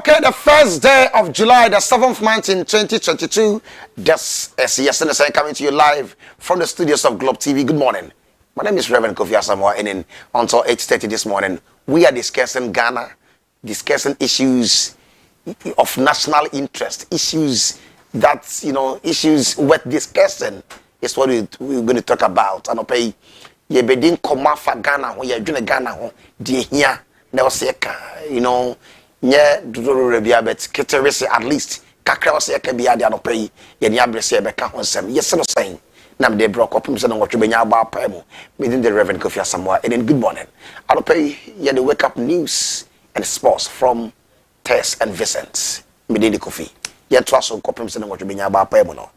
Okay, the first day of July, the 7th month in 2022. This is yesterday coming to you live from the studios of GlobeTV. Good morning. My name is Reverend Kofi Asamoah Aning. Until 8:30 this morning, we are discussing Ghana, discussing issues of national interest, issues that, issues worth discussing is what we're going to talk about. And okay, you bedin koma for Ghana, when you're doing Ghana, here, nye dudoro rebia bet keterese at least kakra wose yaka bia de anopai ye ne abrese beka honsem yes no saying nam de bro kopum se no wotwe benya ba pa mu within the Reverend Kofi Asamoah and good morning anopai ye the wake up news and sports from Tess and Vincent within the Kofi ye to aso kopum se no wotwe benya ba pa mu no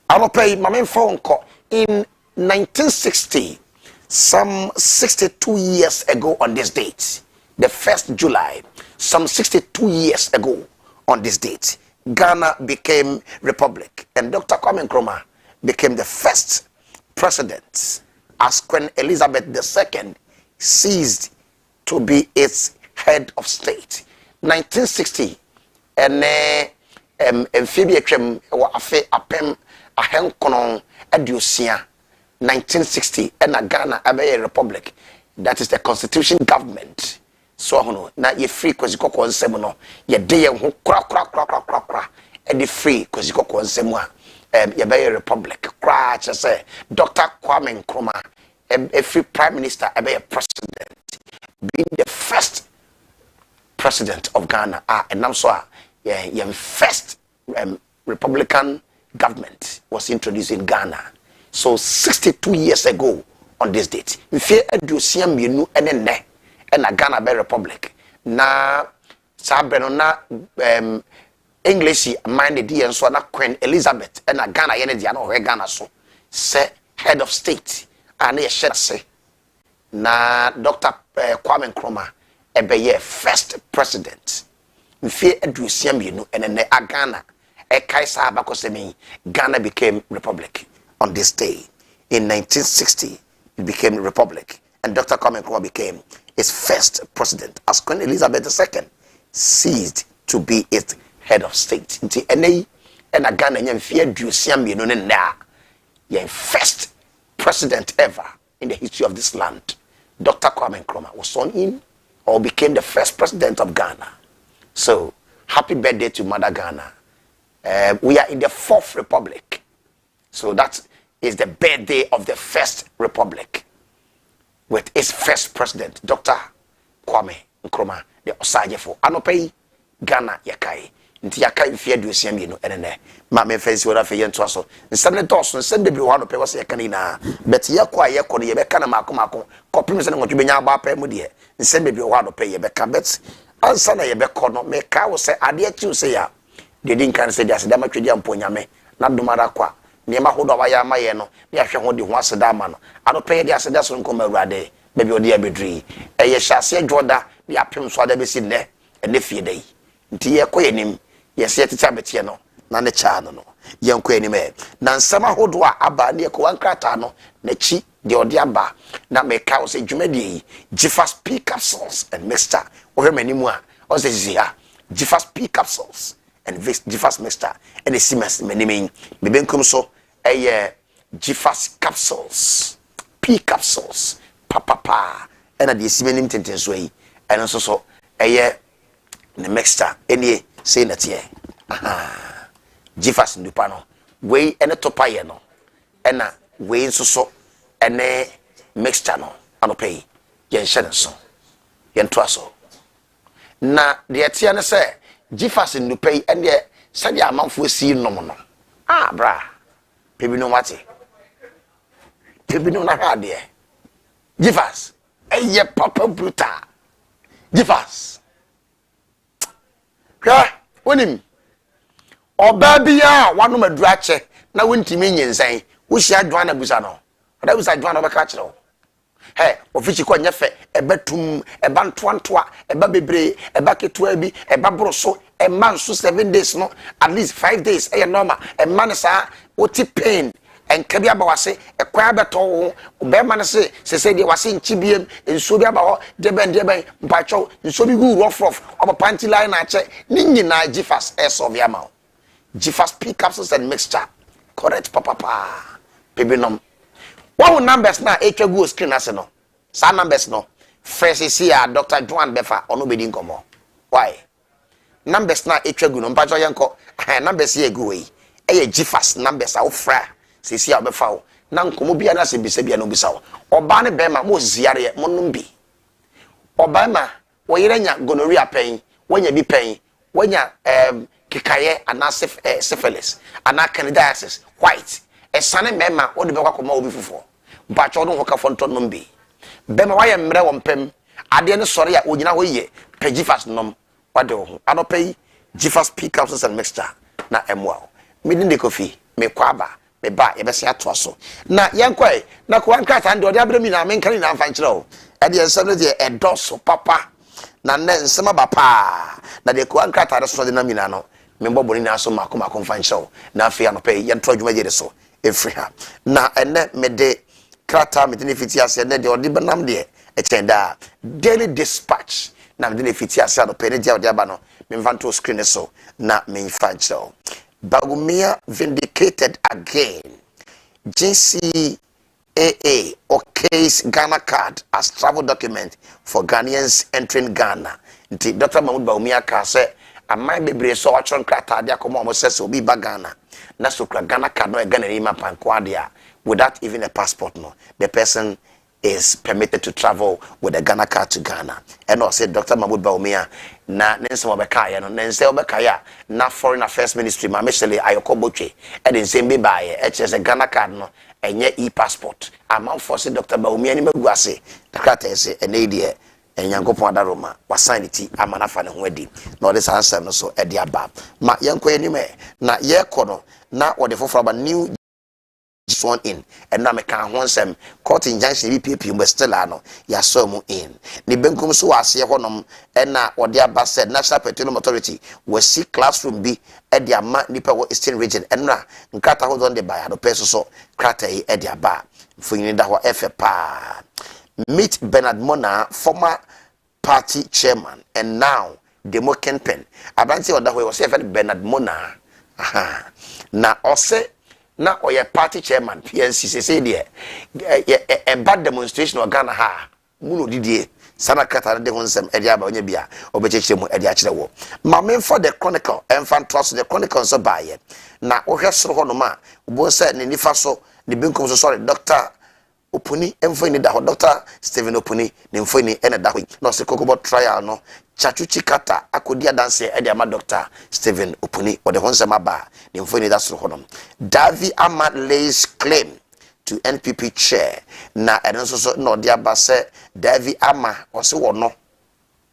anopai mamen phone call in 1960 some 62 years ago on this date, the 1st July, some 62 years ago on this date, Ghana became republic, and Dr. Kwame Nkrumah became the first president as Queen Elizabeth II ceased to be its head of state. 1960, and amphibian afe apem ahenkonon edusia 1960 and Ghana a republic, that is the constitution government. So na ye free cause you go nsem no ye de ye ho kra and the free cause you go nsem ye be a republic kra che say Dr. Kwame Nkrumah a free prime minister a be a president, being the first president of Ghana and now so yeah first republican government was introduced in Ghana. So 62 years ago on this date, if you edusiam you and a Ghana Bay Republic na sabreno na English minded the and so na Queen Elizabeth and a Ghana yene dia no Ghana so say head of state and ye say na Dr. Kwame Nkrumah be first president. If you edusiam you and a Ghana e kaisa abakosemi Ghana became republic. On this day, in 1960, it became a republic, and Dr. Kwame Nkrumah became its first president as Queen Elizabeth II ceased to be its head of state. Until NA and a Ghana first president ever in the history of this land, Dr. Kwame Nkrumah was sworn in or became the first president of Ghana. So, happy birthday to Mother Ghana. We are in the 4th republic. So that is the birthday of the first republic with its first president, Dr. Kwame Nkrumah, the Osajefo. Anopai Ghana yakai. Nti yakai fie duosiam yenu enene. Ma me fancy wora fe yento aso. Nsane toso nsane bebi ho anopai wose yakani na. Bet yakwa yeko ne yebeka na mako kopim se ne ngotwe benya ba pa mu de. Nsane bebi ho anopai yebeka bet ansa na yebeko no me ka wo se ade achi se ya. De din kan se dia se da matwedi amponyame na domara kwa. Niema hodo wa ya maye no ne ahwe ho de ho aseda ama no anope de aseda so nko mawurade bebi odi abedri eye hyase adwoda ne apem so ada besi ne ene fie dai nti ye koyenim ye se tete betie no na ne cha no ye nkoyenim na nsama hodo a aba ne ko wankrata no na chi de odi aba na meka o se dwumadi Gifas P capsules and mixture o he manimu a o se zia Gifas P capsules and Gifas mixture and the simas meniming bebenkum so Gifas capsules P capsules papa and the simenim tentenso yi and so the mixture any say that here Gifas ndupano we and topa ye no and we so and mixture no anopai yen hye so yen to aso na de atia ne say Gifas ndupai and the said ya amanfo si nom no bra pebi no mate pebi no na ha de Gifas eye papa bruta Gifas ka wonim oba bia wanu maduru ache na wontimi nyensan wo hia dwan na busa no da busa dwan no beka kire wo ofichi ko nyefe ebetum eba ntoantoa eba bebre eba ketua bi eba broso man so 7 days no at least 5 days normal man sa oti pain enka bi aba wase ekwa beto wo be ma ne se de wase nchibiem enso bi aba ho deben mpacho nso bi gu rough oba panty line na che ni nyina Gifas eso bi ama Gifas P capsules and mixture correct papa pebinom what numbers na etwa gu screen ase no sa numbers no first is here Dr. Joan Befa ono be din komo why numbers na etwa gu no mpacho yenko numbers here gu we eye Gifas numbers a wo fra sisi a befa wo na nkomo bia na se bisa bia no bisa wo oba ne bema mo ziare mo numbi oba ma wo yeranya gonorrhea pen wonya bi pen wonya kikaye ana syphilis ana candidiasis white esane mema wo de bekwa koma obi fufo bacho no hoka fonto numbi bema wa ye mre wo mpem ade ne sore a onyina ho ye Gifas nom wade ho anopai Gifas P capsules and mixture na emwa midin de Kofi me kwaba me ba ye bese ato so na yenkoi na ko ankrata ande ode abrami na me nkani na mfa nkyere o e de ensem no de edoso papa na ne nsem ba pa na de ko ankrata de so de na mina no me mboboni na so makoma ko mfa nkyere o na afia no pe ye nto adwuma je de so efri ha na ene me de krata me de fiti ase ne de ode benam de e chenda daily dispatch na me de fiti ase no pe ne dia ode aba no me mfa nto screen so na me mfa nkyere o Bagumia vindicated again. GCAA or case Ghana card as travel document for Ghanaians entering Ghana. Dr. Mahmoud Bagumia ka say amai bebre so watchon krata dia komo mo say obi ba Ghana. Na so Ghana card no Ghana rima pankwa dia without even a passport no. The person is permitted to travel with a Ghana card to Ghana. And also Dr. Mahmoud Bagumia na nense obekaya no nense obekaya na foreign affairs ministry ma meshele ayoko boche e de nse mbe bae e chese Ghana card no enye e-passport amam force Dr. Bagumia ni maguase takata ese ene die enyankopon adaroma wasan ti amana fa ne ho adi na ode sansem no so e de aba ma yenko anime na ye kono na ode foforo ba new sworn in and na me kan ho nsem court injunction BPP mbe still ano ya so mu in ni benkum so wase honom na ode aba said National Petroleum Authority was see classroom bi e de ama nipa wo Eastern region na nkata ho don de ba no peso so krata e de aba mfunyi da ho efe pa meet Bernard Mona, former party chairman and now Demo Pen abanti oda ho was Bernard Mona na ose na oye party chairman PNC say there a bad demonstration of Ghana ha muno didie sana kata de honsem e dia ba onya bia obechechire mu e dia kire wo ma men for the chronicle enfant trust the chronicle so baye na ohwe soro ho no ma obo se ne nifa so ne binkom so sorry Dr. Opuni emfoni da ho Dr. Stephen Opuni ne mfoni ene da ho no se kokobo trial no chachuchi kata akodia dance e dia ma Dr. Stephen Opuni o de honsem aba ne mfoni da soro ho no Davi Ahmad lays claim to NPP chair na eno so no dia ba se Davi Ama o se wo no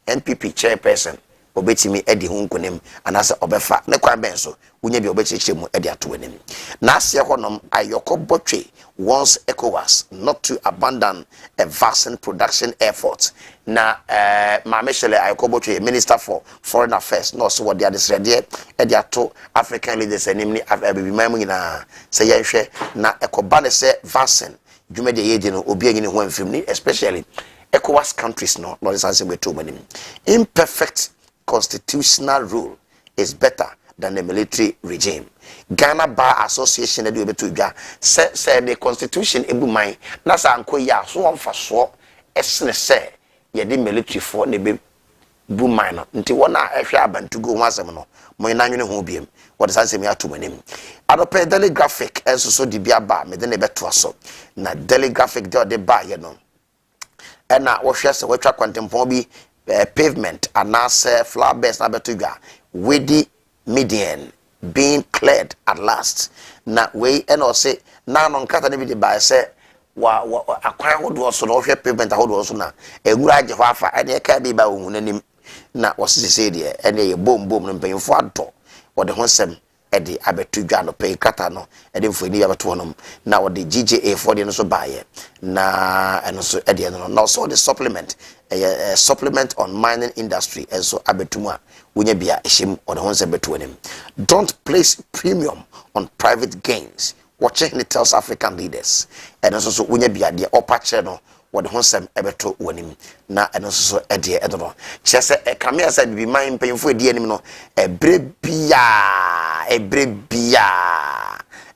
NPP chairperson obetimi edi hu nkonem anase obefa ne kwan ben so unya bi obechiche mu edi ato anim na ase honom ayoko botwe once ECOWAS not to abandon a vaccine production effort na mameshele ayoko botwe minister for foreign affairs no so what they are desrede edi ato African leaders anim ni abibi mamu nyina se yenhwe na ekoba ne se vaccine dwumede yedi no obi anyine ho amfim ni especially ECOWAS countries no is answer to manim imperfect constitutional rule is better than the military regime. Ghana Bar Association edu betu dwa say the constitution ebu man na sa anko ya so wonfa so esene say ye the military for ne be bu man no nti wona ehwe abantu go wasem no mo na nwene ho biem what is answer me ato manim adope daily graphic enso so di bia ba me de ne beto so na daily graphic de ba ye no ena wo hwe se watwa kwantempon bi pavement and now flower beds na betuga with the median being cleared at last na we and say na no nkata ne bi by say wa akwan hodo so no hwe pavement hodo so na egura age ho afa ene ka bi ba ohun nanim na wosese de ene ye bom no mpanyimfo ado wode ho sem ede abetudwa no pay kata no ede mfoni abeto honom na wode GJA for de no so baye na eno so ede no na so the supplement supplement on mining industry and so abetuma wonya bia ehim wode ho sem beto honem don't place premium on private gains watching it tells African leaders and also unya bia de opache no what the honsem ebeto wanim na and also edie edono chese e kamea say bi man payinfo edie anim no ebrebia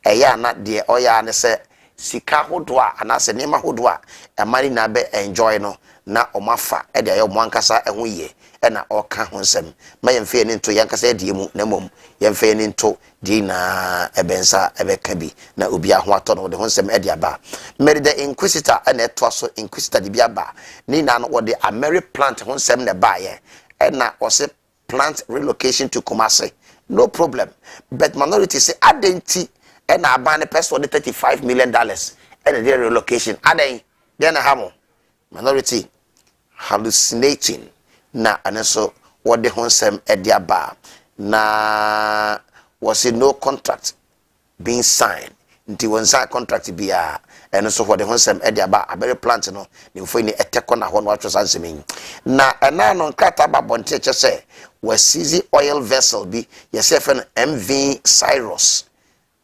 eya na de oya ne se sika hodo a anase nema hodo a amani na be enjoy no na omafa e de ayo mo ankasa eho ye e na oka honsem ma yemfe ni nto yankasa edie mu na mom yemfe ni nto di na ebensa ebeka bi na obi aho ato no de honsem e de aba meri the inquisitor and eto so inquisitor de bi aba ni na no wo de Ameri plant honsem ne ba ye e na o se plant relocation to Kumasi no problem but minority say adenti e na aba ne person $35 million and the relocation aden then hamo minority hallucinating na aneso what the honsem e de aba na was it no contract being signed until one sign contract be and so for the honsem e de aba Ameri plant no nimfo ni eteko na ho no atwa sansemin na ena no nkata ba bonte che se was easy oil vessel be yesef MV Cyrus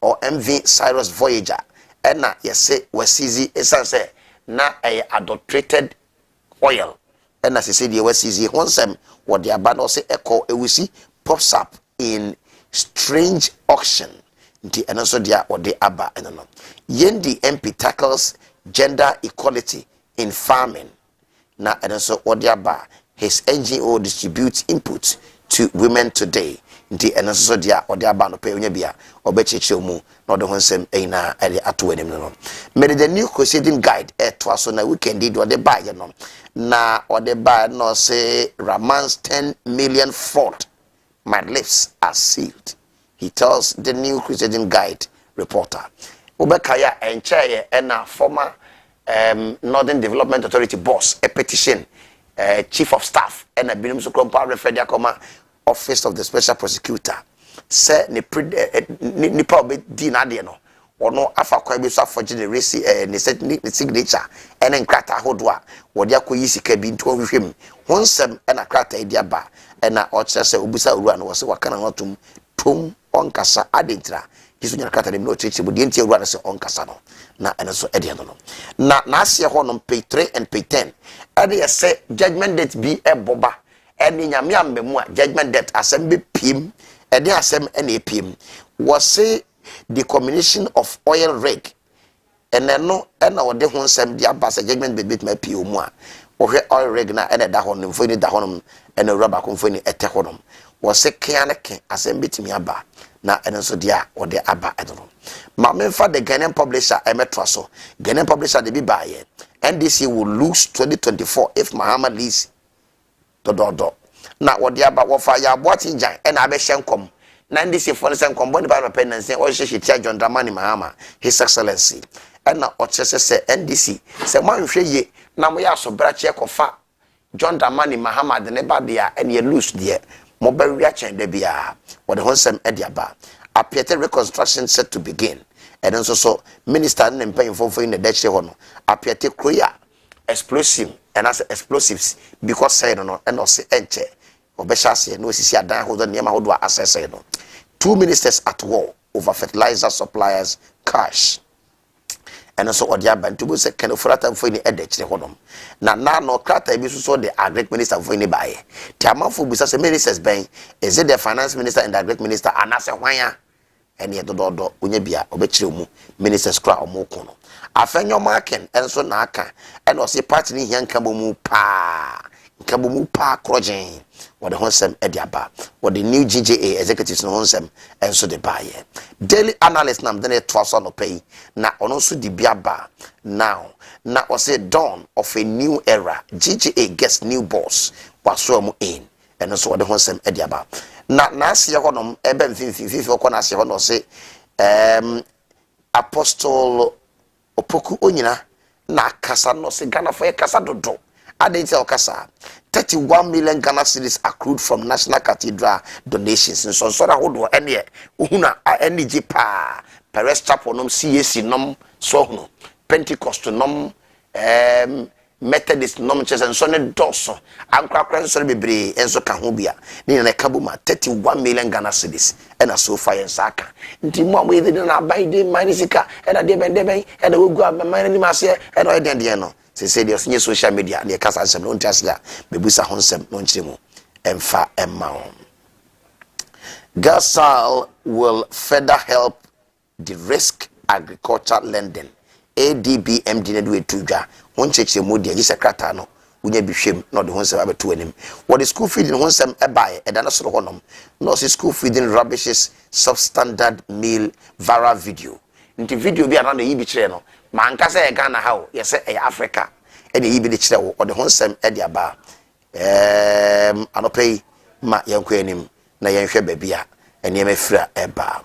or MV Cyrus Voyager and na yese was easy esanse na adulterated oil and as say the was easy honsem what the aba no say echo ewusi pops up in strange auction the and also dia or the aba and no yendi MP tackles gender equality in farming na and also or the aba his NGO distributes input to women today the and also dia or the aba no pay onya bia obecheche mu no the honsem na ade ato anim no made the new crusading guide to so na weekend did or the buy no na or the buy no say Raman's 10 million fraud. My lips are sealed, he tells the new Crusading Guide reporter. Ubekaya enchaye ena former Northern Development Authority boss, a petition, chief of staff, and a binum sukrompa referred yakoma office of the special prosecutor. Say ni probably dinade no or no afa kwa bi so afogene resi ni signature and enkrata hodwa wodi akoyisi ka bi nto hwehwem honsem na krata idiaba na ochese obusa uru an wose wakana notum tom onkasa adentira kiso nya krata dem no cheche bo de ntia uru an se onkasa no na ene so ede no na ase ho no page 3 and page 10 ade say judgment date bi eboba ene nyame ambemu a judgment date asem be pim ede asem ene pim wose the combination of oil rig and then no and our de honsem dia basa judgment be bit my pio mu a ohwe oil rig na and da honum fo ni da honum and rubber kon fo ni ete honum was se kan ken asem bitimi aba na and so dia o de aba edo ma me fa the Ghanaian publisher emetro so Ghanaian publisher de bi baye NDC will lose 2024 if Muhammad leads do na wo de aba wo fa ya boatin jan and abehye nkom na NDC for the kombo ni ba penance o hye John Dramani Mahama his excellency and na o chese se NDC se man hwe ye na mo ya so brache kofa John Dramani Mahama de ne ba dia and ye lose there mo ba wi a chen de bia wo de honsem e dia ba apiete reconstruction set to begin and also so minister and mpanyimfo in the dache ho no apiete kroya explosive and as explosives because say no and also enche obeshase no sisi adan ho do niam ho do assess no 2 ministers at war over fertilizer suppliers cash and also odia bantu se kan ofrata mfo ni edechire hodom na no krata bi so the agric minister mfo ni bae tiamafo bisa se ministers ben is it the finance minister and the agric minister anase hwan and ye dodo onya bia obechire mu ministers kra omoko no afenyo maken enso na aka and also party ni hianka bomu pa krojen what the honsem ediaba what the new GJA executives no honsem and so the buyer daily analyst nam then twice on pay na ono so di biaba now na was a dawn of a new era GJA gets new boss waso mu in and so what the honsem ediaba na se honom ebe mfimfifi okona se hono se apostle opoku onyina na kasa no se Ghana for kasa dodo Adentia Okasa 31 million Ghana cedis accrued from National Cathedral donations. And so hold any uhuna energy pa Paris Chapel nom CAC nom so no Pentecost nom Methodist nomenclature and sonne doso ankrakran so bebre enso ka ho bia ni na kabuma 31 million Ghana cedis and so far en saka nti mo we dey na buy dey manisika e na dey ben e na wogu amman ni mase e na den den no say dey onye social media na kasa nsem no ntiasia bebusa ho nsem no nchiremu emfa emma on. Gasal will further help the risk agriculture lending. ADBMD na do etudwa won cheche modi agi secretary no unya bihwem na de honsem abeto anim what the school feeding honsem ebae edana soro honom no see school feeding rubbishes substandard meal viral video nti video bi ana na yi bi kire no ma nka se e Ghana ha o yese e Africa e de yi bi de kire wo de honsem e de aba anopei ma yanko anim na yenhwe babia ene emafira eba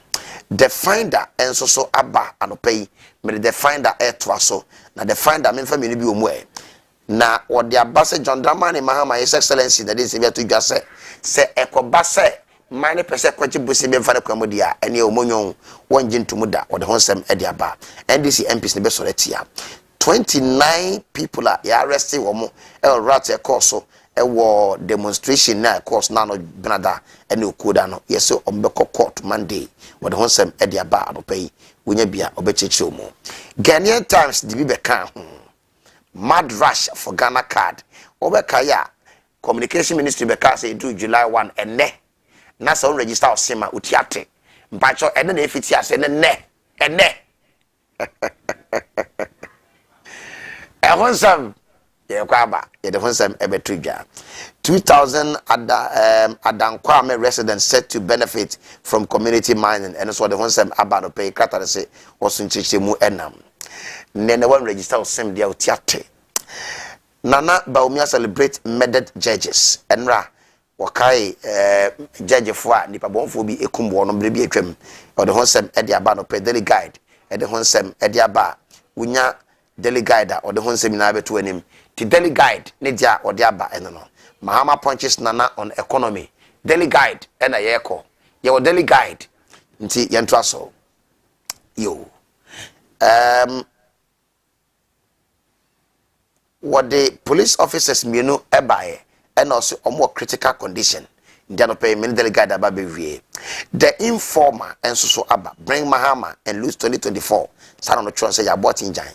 the finder enso so aba anopei me the finder etwaso na the finder me family bi omu e na odi abase John Dramani Mahama His Excellency that is to dwa se ekoba se mane pese kwachi busi be mfa kwa modia ene omonyon wonje ntumuda odi honsem edi aba NDC MPs ne be soretia 29 people are arrested womo e rat e course wo demonstration na course na no benada ene okoda no yeso ombeko court Monday odi honsem edi aba anopai wonya bia obecheche omo Ghanaian Times di bi be kan mad rush for Ghana card obekaya communication ministry be ka say do July 1 ene na so register osema utiate mpacho ene na efiti ase ene ehonsam ye kwaba ye de honsam ebetudwa 2000 Adankwame residents set to benefit from community mining and so the honsam abano pay kata say osunchiche mu enam nene one register osem dia utiate Nana Baumia celebrate murdered judges enra wakai judge fwa nipa bonfo bi ekumbo no brebi atwam o de honsem e de aba no pe daily guide e de honsem e de aba unya daily guide o de honsem na beto anim ti daily guide ne dia o de aba eno no Mahama punches Nana on economy daily guide e na yeko ye o daily guide nti yento aso yo what the police officers mienu ebae and also more critical condition ndiano pay many delegate aba bewie the informer and so aba bring Mahama and lose 2024 sana no tro say ya bought injan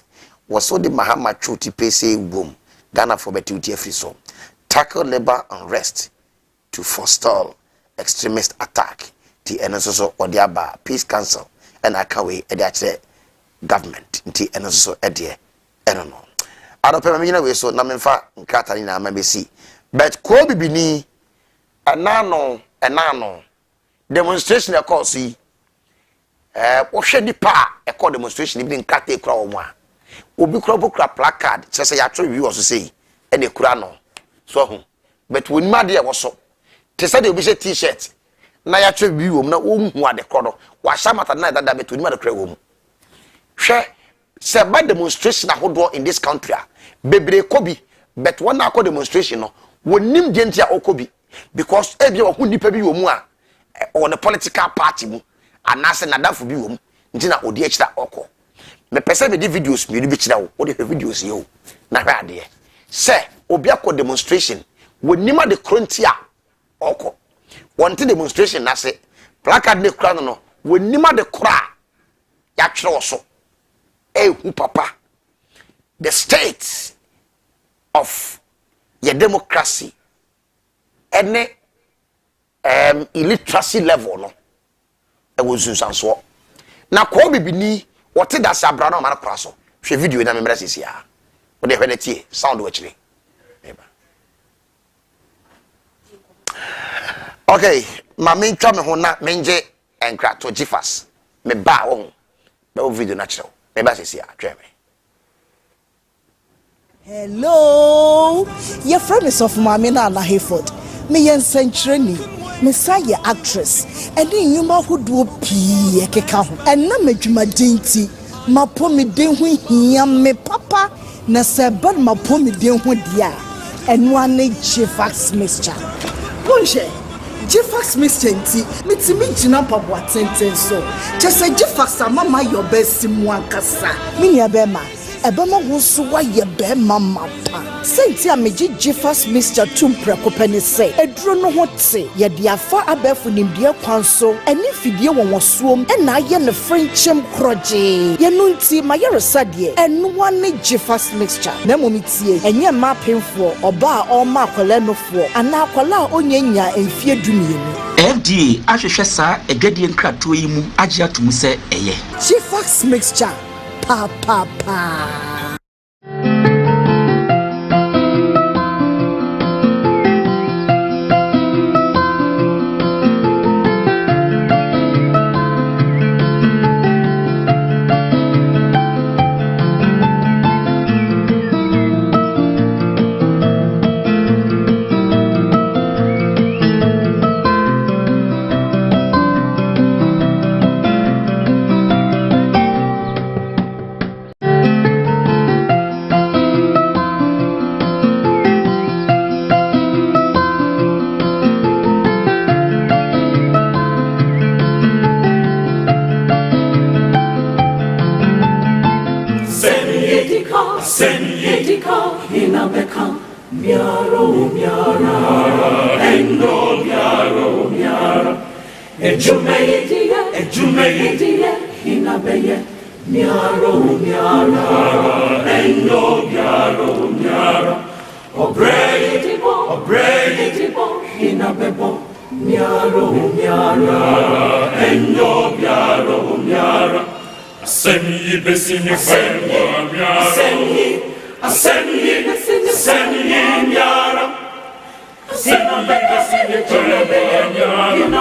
was so the Mahama chuti pay boom Ghana for betuti free so tackle labor unrest to forestall extremist attack the NSO or the aba peace council and akawe e dey government nti NSO e dey eno I don't pay me so na memfa nkata ni na mabesi but ko bibini enano demonstration e call si wo hwe nipa e call demonstration bi nkata ekura wo mu a obi kura bokura placard say ya tro wi wo so sei e na ekura no so ho but woni ma de e wo so te say de obi say t-shirt na ya tro wi wo mu na wo hu ade krodo wa sha mata na dada but woni ma de kura wo mu hwe se by demonstration ahodo in this country bebre kobi but one akọ demonstration no wonim gentia okobi because ebi wo nipa bi wo mu a on the political party mu anase nadafo bi wo mu ntina odi akira okọ me pese be di videos mi bi kira wo odi videos yo na hwa ade se obi akọ demonstration wonim ade krontia okọ wonte demonstration na se placard ne kura no wonim ade kura ya kire wo so who papa the state of your democracy any illiteracy level no e was so na ko bibini what that sabra no man kwaso hwe video na memra sisi a wo de hwe tie sound wo chire okay ma me ntwa me ho na menje enkra to jifas me ba wo na video na chire hello your friend is of Mami na Hayford me yen century me say actress and then you ma hodo pii ekeka ho and na madwumadenti mapo me den ho hia me papa na se ban mapo me den ho dia eno ane Jifax mixture bonje Jifax mixture nti mitimi gina pabwa tenten so just say Jifax mama your best mu ankasa me nia be ma ebema wo so wa ye be mama pa senti a meji Jeffers Mr. Tumpre kopani say eduro no ho te ye de afa abefu nimdie kwan so eni fidie won suom e na ye ne friendship kroje ye no nti ma ye resade enu wane Jeffers Mixture na momitie enye ma penfo oba a o ma akwala no fo ana akwala onyanya emfie dumienu FDA ahwehwe sa edwadie nkrato yi mu agye atomu se eye Jeffers Mixture pa pa pa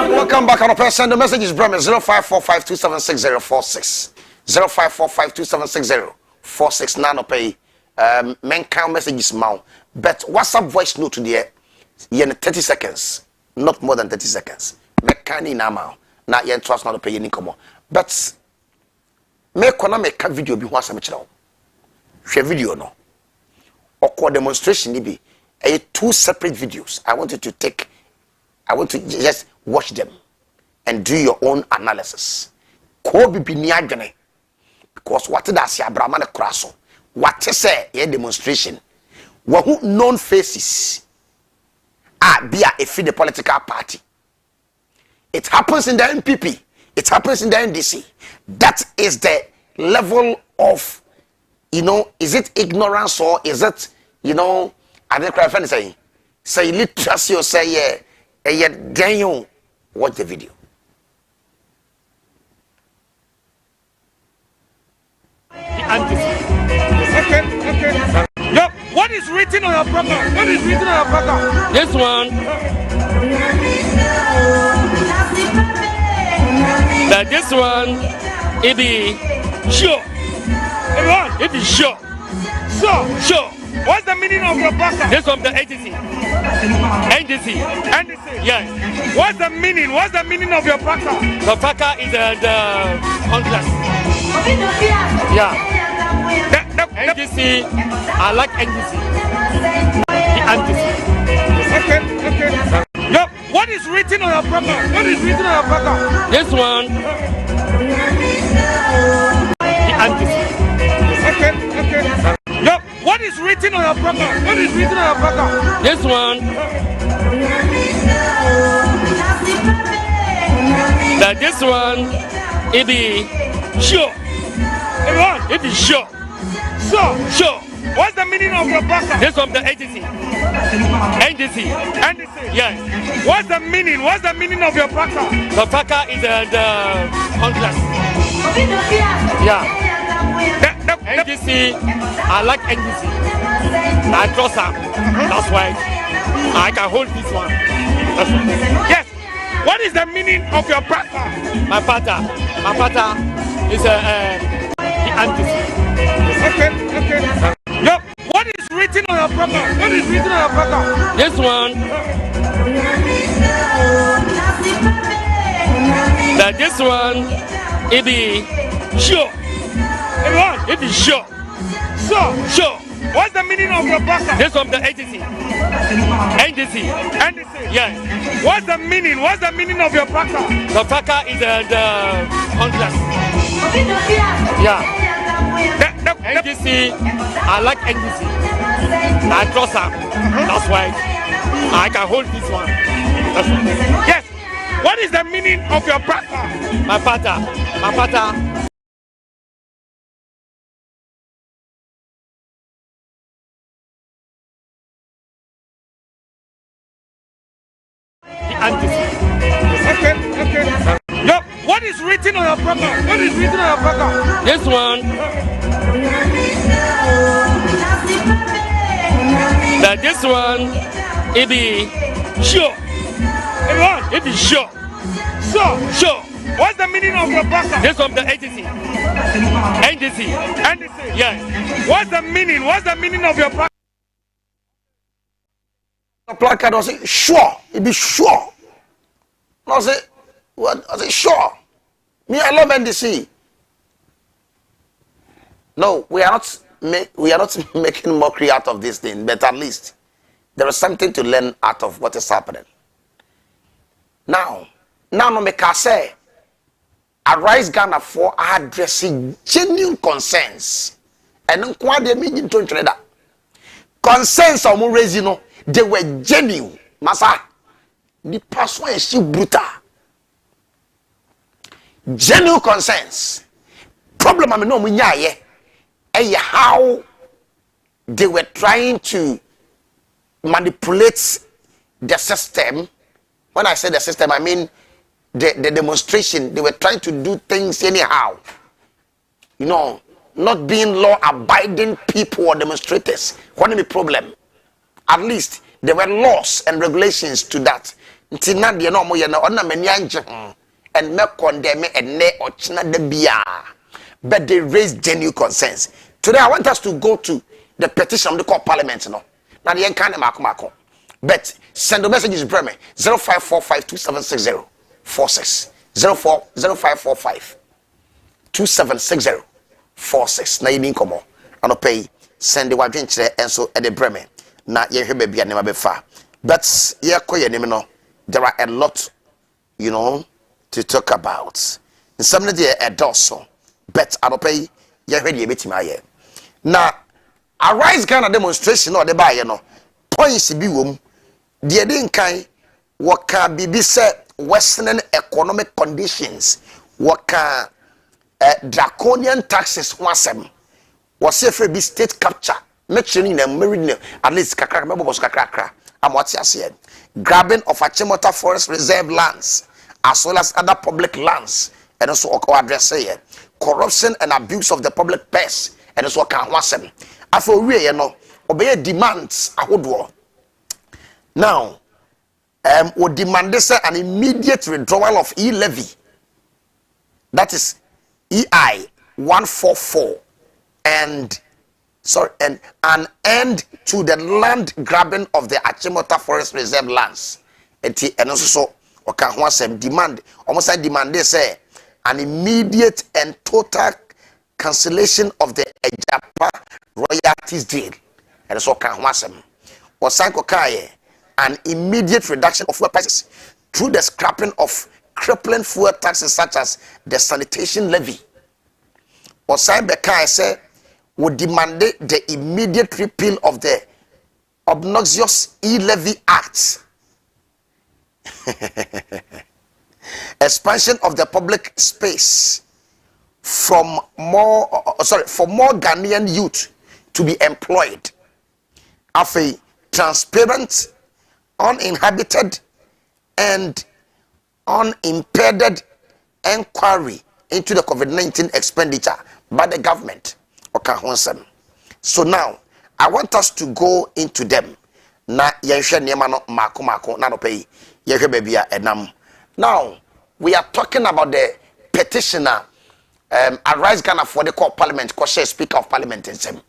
Welcome back on the send the messages brother 0545276046 0545276046 nano pay men count messages now but WhatsApp voice note to the 30 seconds not more than 30 seconds mekani na ma na yen trust not pay any come but me kona make video bi ho asem kire wo hwe video no okọ demonstration ni bi two separate videos. I want you to just watch them and do your own analysis. Kobi bi ni adwene because what did I say Abraham na kraso what say a demonstration who known faces be a feed the political party. It happens in the NPP, it happens in the NDC. That is the level of is it ignorance or is it I think my friend is saying, say literacy or say, Daniel, watch the video. Okay. Yep. What is written on your program? What is written on your program? This one. That this one, it be sure. Everyone, It be sure. Sure. What's the meaning of your program? This from the NDC. NDC. Yes. What's the meaning? What's the meaning of your program? The Faka is the contract. Yeah. NDC. I like NDC. The NDC. Okay. Yep. What is written on your program? What is written on your program? This one. The NDC. Okay. Yep. What is written on your program? What is written on your program? This one. That this one, it be sure. Everyone, It be sure. Sure. What's the meaning of your program? This from the NDC. NDC. Yes. What's the meaning? What's the meaning of your program? The Faka is the contract. Yeah. NDC. I like NDC. I trust her. That's why I can hold this one. Yes. What is the meaning of your program? My father is the NDC. Okay. Yep. What is written on your program? What is written on your program? This one. That this one, it be sure. Everyone, It be sure. Sure. What's the meaning of your program? This from the NDC. Yes. What's the meaning? What's the meaning of your program? The Faka is the contract. Yeah. NDC, I like NDC. I trust her. That's why I can hold this one. That's why. Yes. What is the meaning of your brother? My father. The NDC. Okay. Yo, what is written on your brother? What is written on your brother? This one. That this one, it be sure. Everyone, It be sure. sure. What's the meaning of your brother? This one, the NDC. NDC. NDC. Yes. What's the meaning? What's the meaning of your brother? The placard was say, sure. It be sure. No, say, what? I say, sure. Me, I love NDC. No, we are not making mockery out of this thing, but at least there is something to learn out of what is happening. Now no make us say, Arise Ghana for addressing genuine concerns. And then they mean to that. Concerns are more raising, they were genuine. Masa, the person is so brutal. Genuine concerns. Problem I mean no how they were trying to manipulate the system. When I say the system, I mean the demonstration. They were trying to do things anyhow. Not being law-abiding people or demonstrators. What is the problem? At least there were laws and regulations to that. And make condemn and ne or china de bia. But they raised genuine concerns. Today I want us to go to the petition of the court parliament. Now the kind of mako. But send the messages in Bremen 0545276046 0545276046. Na yini komo ano pay send the wadwen kire enso e de Bremen na ye hwe ba bia ne ma be fa. But ye koye nim no there are a lot to talk about. Some of the adults, but I don't pay ye ready a bit my now. Arise Ghana demonstration or the buy points be womb. The didn't kind what can be said Western economic conditions, what can draconian taxes wasem was if be state capture, mentioning a marine at least kakra. I'm what you said. Grabbing of Achimota Forest Reserve lands as well as other public lands, and also address corruption and abuse of the public purse, and also can wasem. After we obey demands ahodo. Now, would demand an immediate withdrawal of e-levy. That is EI 144 and an end to the land grabbing of the Achimota Forest Reserve lands. And also demand almost like demand they say an immediate and total cancellation of the Ejapa royalties deal. And so can an immediate reduction of fuel prices through the scrapping of crippling fuel taxes such as the sanitation levy. Osan Bekai say would demand the immediate repeal of the obnoxious e-levy act. Expansion of the public space for more Ghanaian youth to be employed. A transparent, uninhabited, and unimpeded inquiry into the COVID-19 expenditure by the government. So now, I want us to go into them. Na yenshe niema no mako na no pay yehwe bebia enam. Now, we are talking about the petitioner Arise Ghana for the court parliament, Speaker of Parliament in Sem.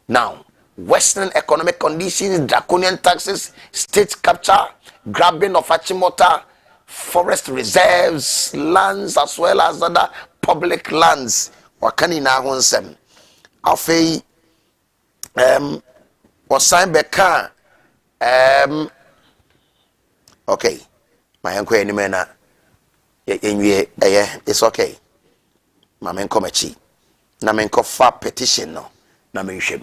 Now, Western economic conditions, draconian taxes, state capture, grabbing of Achimota forest reserves, lands as well as other public lands. Wakani na honsem. Afei osan beka okay. My uncle any mena it's okay. My men come achi. na menkofa petition no na menhwem.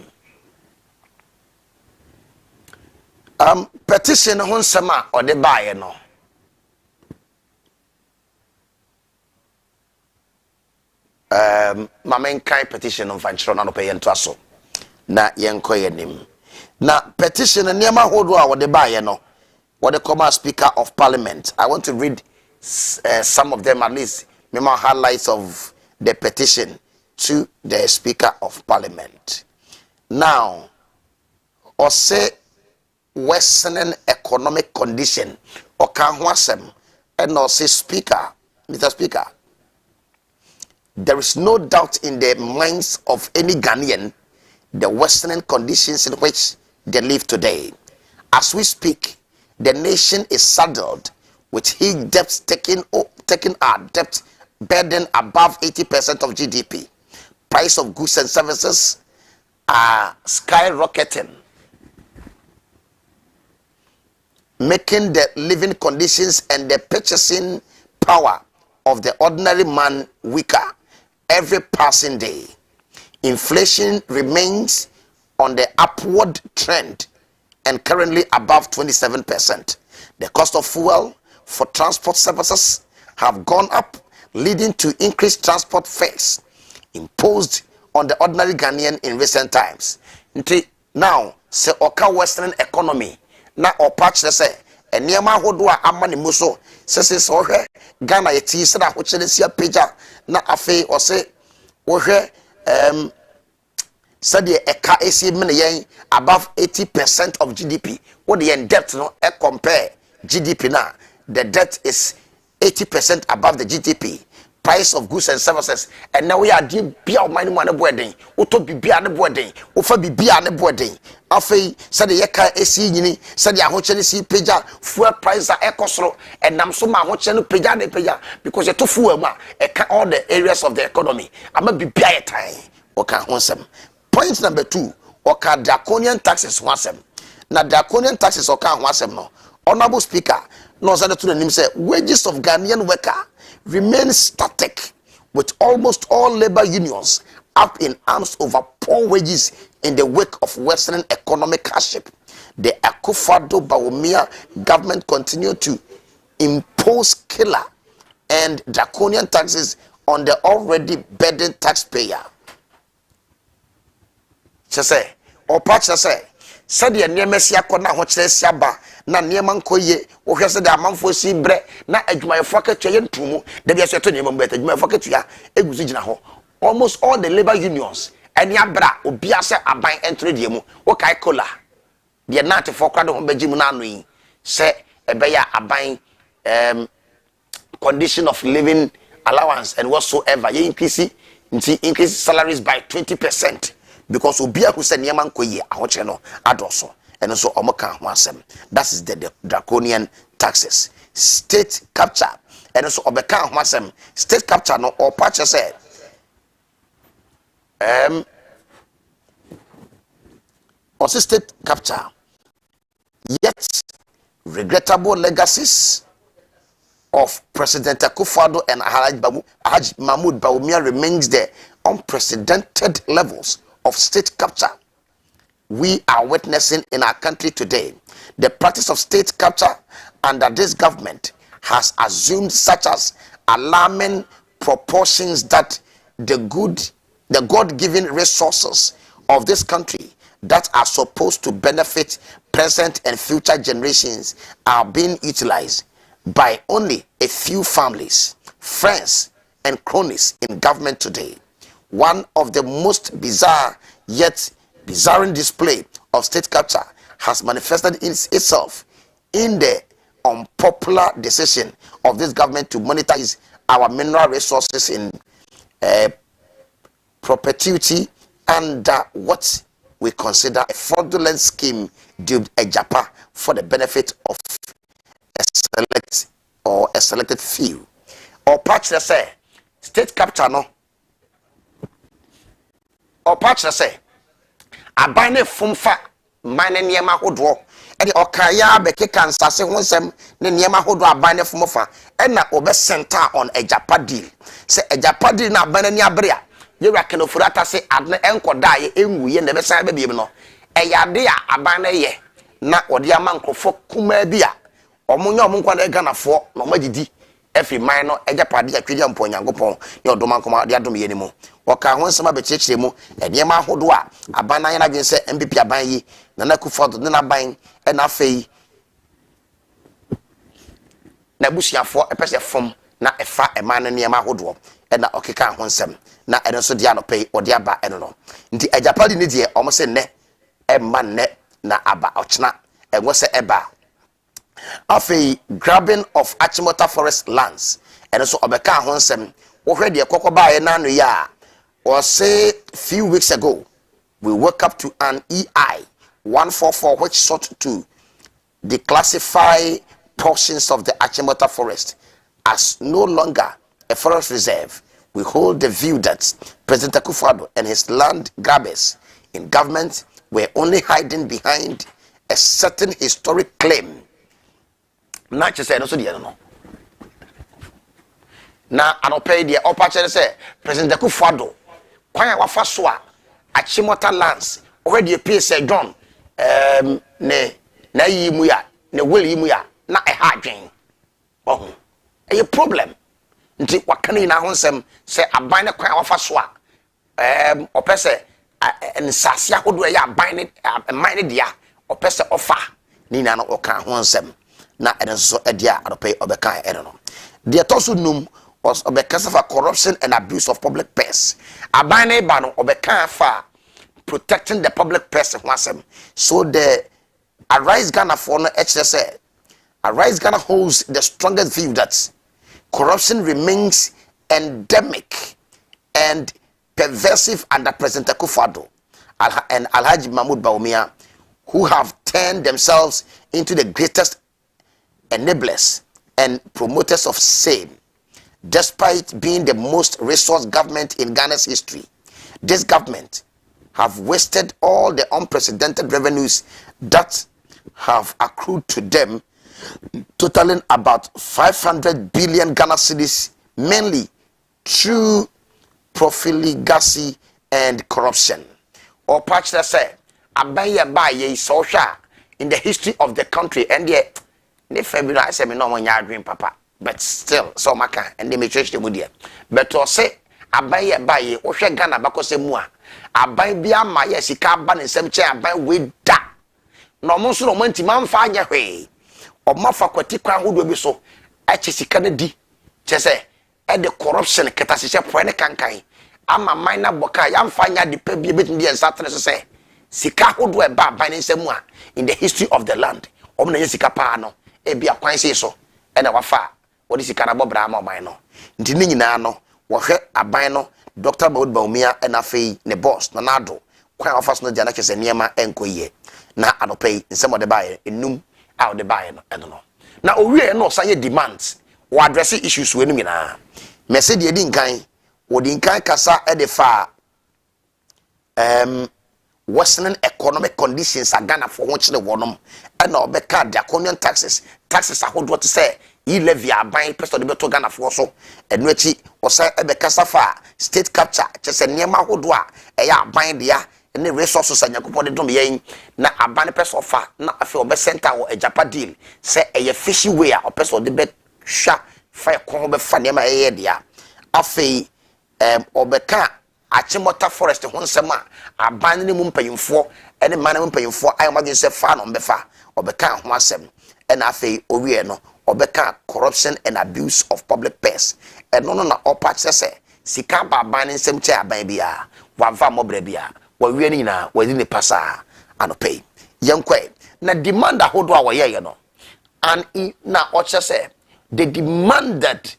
Petition ho nsema ode baaye no. Mamenkai petition no fanchiro na no pay ento aso. Na yenko yenim. Na petition niema hodo a ode baaye no. What the common speaker of parliament. I want to read some of them, at least memo highlights of the petition to the speaker of parliament. Now, or say worsening economic condition or can wasem and or say speaker, Mr. Speaker, there is no doubt in the minds of any Ghanaian the worsening conditions in which they live today. As we speak, the nation is saddled with huge debts, taking our debt burden above 80% of GDP. Price of goods and services are skyrocketing, making the living conditions and the purchasing power of the ordinary man weaker every passing day. Inflation remains on the upward trend and currently above 27%. The cost of fuel for transport services have gone up, leading to increased transport fares imposed on the ordinary Ghanaian in recent times. Now, se oka western economy na opach say enema hodo a amane muso se so hwe Ghana yeti se da ho chele sia peja na afi o se wo hwe said the eka esi mene yen above 80% of GDP. What the debt no compare GDP now, the debt is 80% above the GDP. Price of goods and services, and now we are deep beer money boarding, Uto bibia ne boarding, Ufa bibia ne boarding. Afe said the eka esi yini, said the ahocheni si peja, fuel price are ekosro, and namsoma ahocheni peja ne peja, because you to fuel ma, eka all the areas of the economy. Ama bibia time, oka honsem. Point number 2, oka draconian taxes wasem. Na draconian taxes oka wasem no. Honorable Speaker, no said to the name say wages of Ghanaian worker remain static, with almost all labor unions up in arms over poor wages in the wake of worsening economic hardship. The Akufo-Addo government continue to impose killer and draconian taxes on the already burdened taxpayer. Say, or patch say, said the Nemesia Kona Hochlesia ba, na Nieman Koye, or has the Amanfo si bre, na Edmaya Focket Chayan Tumu, the Biasatonium better, my Focket, Eguzinaho. Almost all the labor unions, and Yabra, Ubiasa, are buying entry diemu, Okai Kola. The Nati for Crado Bejimunani, say, a bear are buying condition of living allowance and whatsoever, increase salaries by 20%. Because Ubia who said Yaman Koye, Ahocheno, Adoso, and also Omoka Wasem. That is the draconian taxes. State capture, and also Obeka Wasem. State capture, no, or Pacha said, also state capture. Yet, regrettable legacies of President Akufo-Addo and Haj Mahmoud Bawumia remains the unprecedented levels of state capture we are witnessing in our country today. The practice of state capture under this government has assumed such as alarming proportions that the God-given resources of this country that are supposed to benefit present and future generations are being utilized by only a few families, friends, and cronies in government today. One of the most bizarre yet bizarre display of state capture has manifested itself in the unpopular decision of this government to monetize our mineral resources in perpetuity under what we consider a fraudulent scheme dubbed a JAPA for the benefit of a selected few. Or patch say state capture no. Or patch say abane fumfa mane niema hodro e de okaya bekeka nsase honsem ne niema hodro abane fumfa e na obe center on a japa deal say a japa deal na abane ni abrea yewra kenofurata se adne enkoda ye enwu ye ne besan ba biem no eyade a aban na ye na ode ama nkrofo kuma bi a omonye omonkwa na ganafo no magidi efi man no ejapade atwedi ampo nyankopon ne odomankoma de adom ye ni mu oka ho nsema be chechire mu edema ahodo a aban na ye na gwen se MPP aban yi na Kufuor ne na ban e na afei na busuafo epese fom na efa eman ne ma ahodo e na okeka ho nsem na ene so dia no pay ode aba eno no nti ejapade ne die omo se ne emma ne na aba ochna enwo se eba afei grabbing of Achimota forest lands ene so obeka ho nsem wo hwe de kokoba ye na no ya or say few weeks ago we woke up to an EI 144 which sought to declassify portions of the Achimota forest as no longer a forest reserve. We hold the view that President Kufuor and his land grabbers in government were only hiding behind a certain historic claim. Not just say no so no. Na anope the opportunity say President Kufuor kwanya wafa so a Achimota lands already pay say John ne na yimu ya ne wel yimu ya na e ha adwen oh e problem nti wakane na ho nsem se aban ne kwanya wafa so a opese nsase ahodo ya aban ne man ne dia opese ofa ni na no oka ho nsem na enso edia adope obeka eno no de toso num was obekasa for corruption and abuse of public purse aban ne ba no obeka fa protecting the public purse wasem so the Arise Ghana for no HSA Arise Ghana holds the strongest view that corruption remains endemic and pervasive under President Kufuor and Alhaji Mahmoud Bawumia, who have turned themselves into the greatest enablers and promoters of SEN. Despite being the most resource government in Ghana's history, this government have wasted all the unprecedented revenues that have accrued to them, totaling about 500 billion Ghana cedis, mainly through profligacy and corruption. Or patch that say, abaye social in the history of the country, and yet, ne February I say me no one dream papa, but still so maka and they may change the media. But to say abaye o hwe Ghana bako se mu a aban bia ma ye sika ba ne nsem che aban we da no mo so no manti man fa anya hwe o ma fa kwati kwan hodo bi so a che sika na di che se e the corruption keta se po ne kankan ama man na boka ya mfa anya de pa bi betin de nsatene so se sika hodo e ba ban ne nsem a in the history of the land o na ye sika pa no e bia kwan se so e na wafa o di sika na bobra ma o man no nti ni nyina no wohwe aban no Dr. Mahmoud Bawumia and afei ne boss na nado kwan ofas no dia na kese niema enkoye na anopei nsem de bae enum a de bae no eno no na owie no sanye demands o address issues we no nyina message de di nkan o di nkan kasa e de fa worsening economic conditions agana for ho kire wonom e na obeka draconian taxes ahodo to say yi levy aban person de beto Ghana for so enu achi osa ebe kasafa state capture chese niema hodo a eya aban de ya ne resources anyakopo de dom yen na aban person fa na afi obe center o ejapa deal say eye fishy way a person de be hwa fa ko be fa niema eye de ya afi obeka Achimota forest ho nsem a aban ne mu mpayimfo ene man ne mpayimfo ayomagin se fa no befa obeka ho asem ena afi owie no obeka corruption and abuse of public purse eno no na opatche se sika baban nsem che aban bia wava mobra bia wawie ni na wadi ne pasa anopay yenkwe na demand ahodo a woye no and na oche se they demanded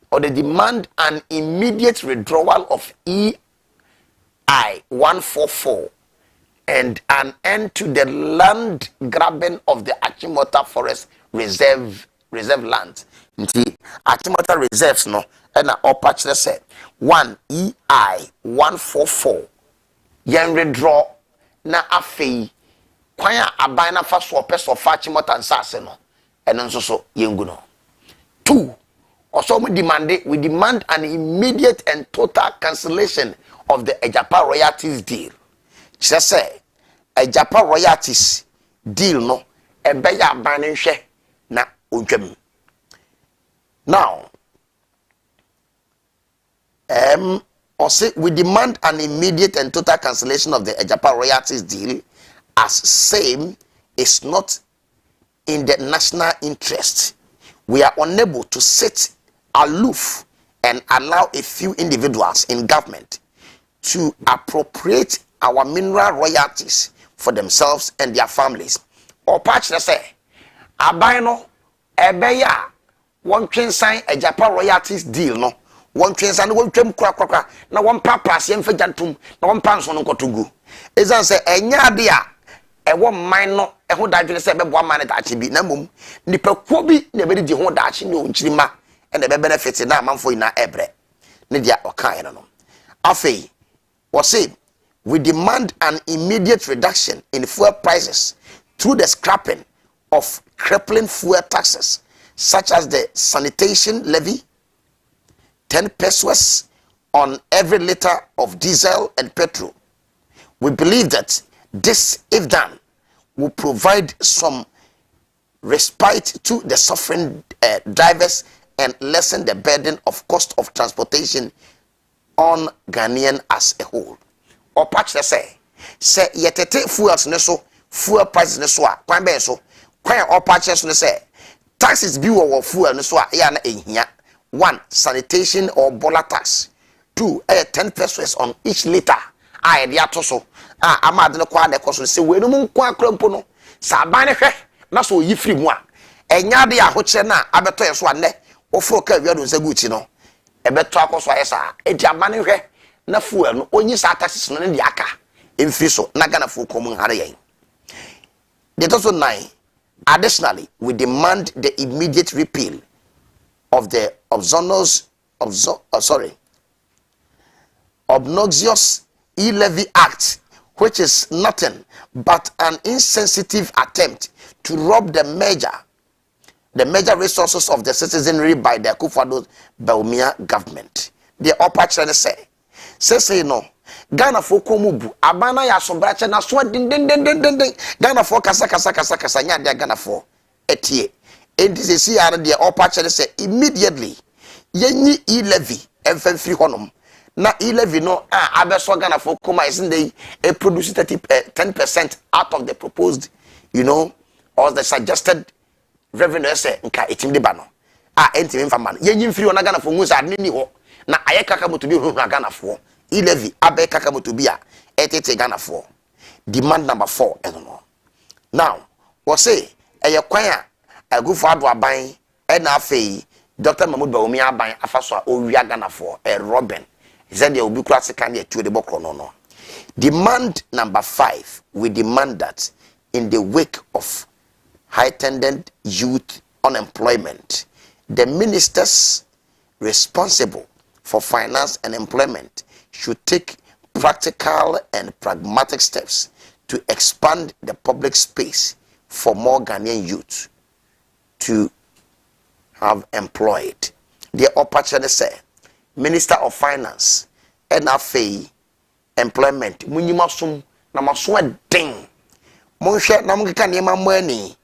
or they demand an immediate withdrawal of EI 144 and an end to the land grabbing of the Achimota forest reserve land. Nti Achimota reserves no na opachre say 1 EI 144 yen withdraw na afei kwan aban na fa so peso fa Achimota nsase no eno nso so yengu no. 2 also we demand an immediate and total cancellation of the Ejapa royalties deal. She say Ejapa royalties deal no ebeya banishe na ujem. Now we demand an immediate and total cancellation of the Ejapa royalties deal, as same is not in the national interest. We are unable to sit aloof and allow a few individuals in government to appropriate our mineral royalties for themselves and their families. Or patch say, Abino ebeya one train sign Ejapa royalties deal no. One train sign one trim crack na one papa siem for jantum na one pants on kotugu. Ezan say enya dia e one minor e ho dadwene say be boa man ta achi na mum nipa ko bi na be di ho da achi no nchirima e na be benefit na manfo ina ebre ne dia okan no afei we say we demand an immediate reduction in fuel prices through the scrapping of crippling fuel taxes such as the sanitation levy, 10 pesos on every liter of diesel and petrol. We believe that this, if done, will provide some respite to the suffering drivers and lessen the burden of cost of transportation on Ghanaian as a whole. Or patch say yetete fuels neso, fuel prices neso, kwan be so, kwan or patches ne say taxes bi wo fuel neso ya na ehia. 1. Sanitation or boiler tax. 2. 10 pesos on each liter. They are so. Amad no kwa de koso se we no mu kwa krampo no. Sa ban ne hwe na so yi free mu a. Enya de ahoche na abeto yeso ane. Ofo ka wi ado nsaguchi no. Ebeto akoso ayesa. Edi abane hwe na fuel no onyi sa taxes no ne de aka. Emfi so na Ghana fu komu hare yen. Let us 9. Additionally, we demand the immediate repeal of the obnoxious e-levy act, which is nothing but an insensitive attempt to rob the major resources of the citizenry by the Akufo-Addo Bawumia government. The upper channel say no. Ghana for komubu abana ya sombrache na so din Ghana for kasa nya dia Ghana for etie. And this is here the upper channel say immediately yenyi e-levy free honom na e-levy no abeso Ghana for koma is in the produce 10% out of the proposed or the suggested revenue say nka etim de ba no entim mfa man yenyi free on Ghana for musa ni ho na ayekaka motobi hu Ghana for e-levy abe kaka motobi a etete Ghana for. Demand number 4 now we say kwan Akufo-Addo aban na afei Dr. Mahmoud Bawumia aban afaso a owia Ghana for Robin said there will be classic and to the bokro no. Demand number 5, we demand that in the wake of heightened youth unemployment, the ministers responsible for finance and employment should take practical and pragmatic steps to expand the public space for more Ghanaian youth to have employed. The opportunity say, Minister of Finance, NFA, employment, Munimasum, Namaswa ding. Monshe, Namika Nema money.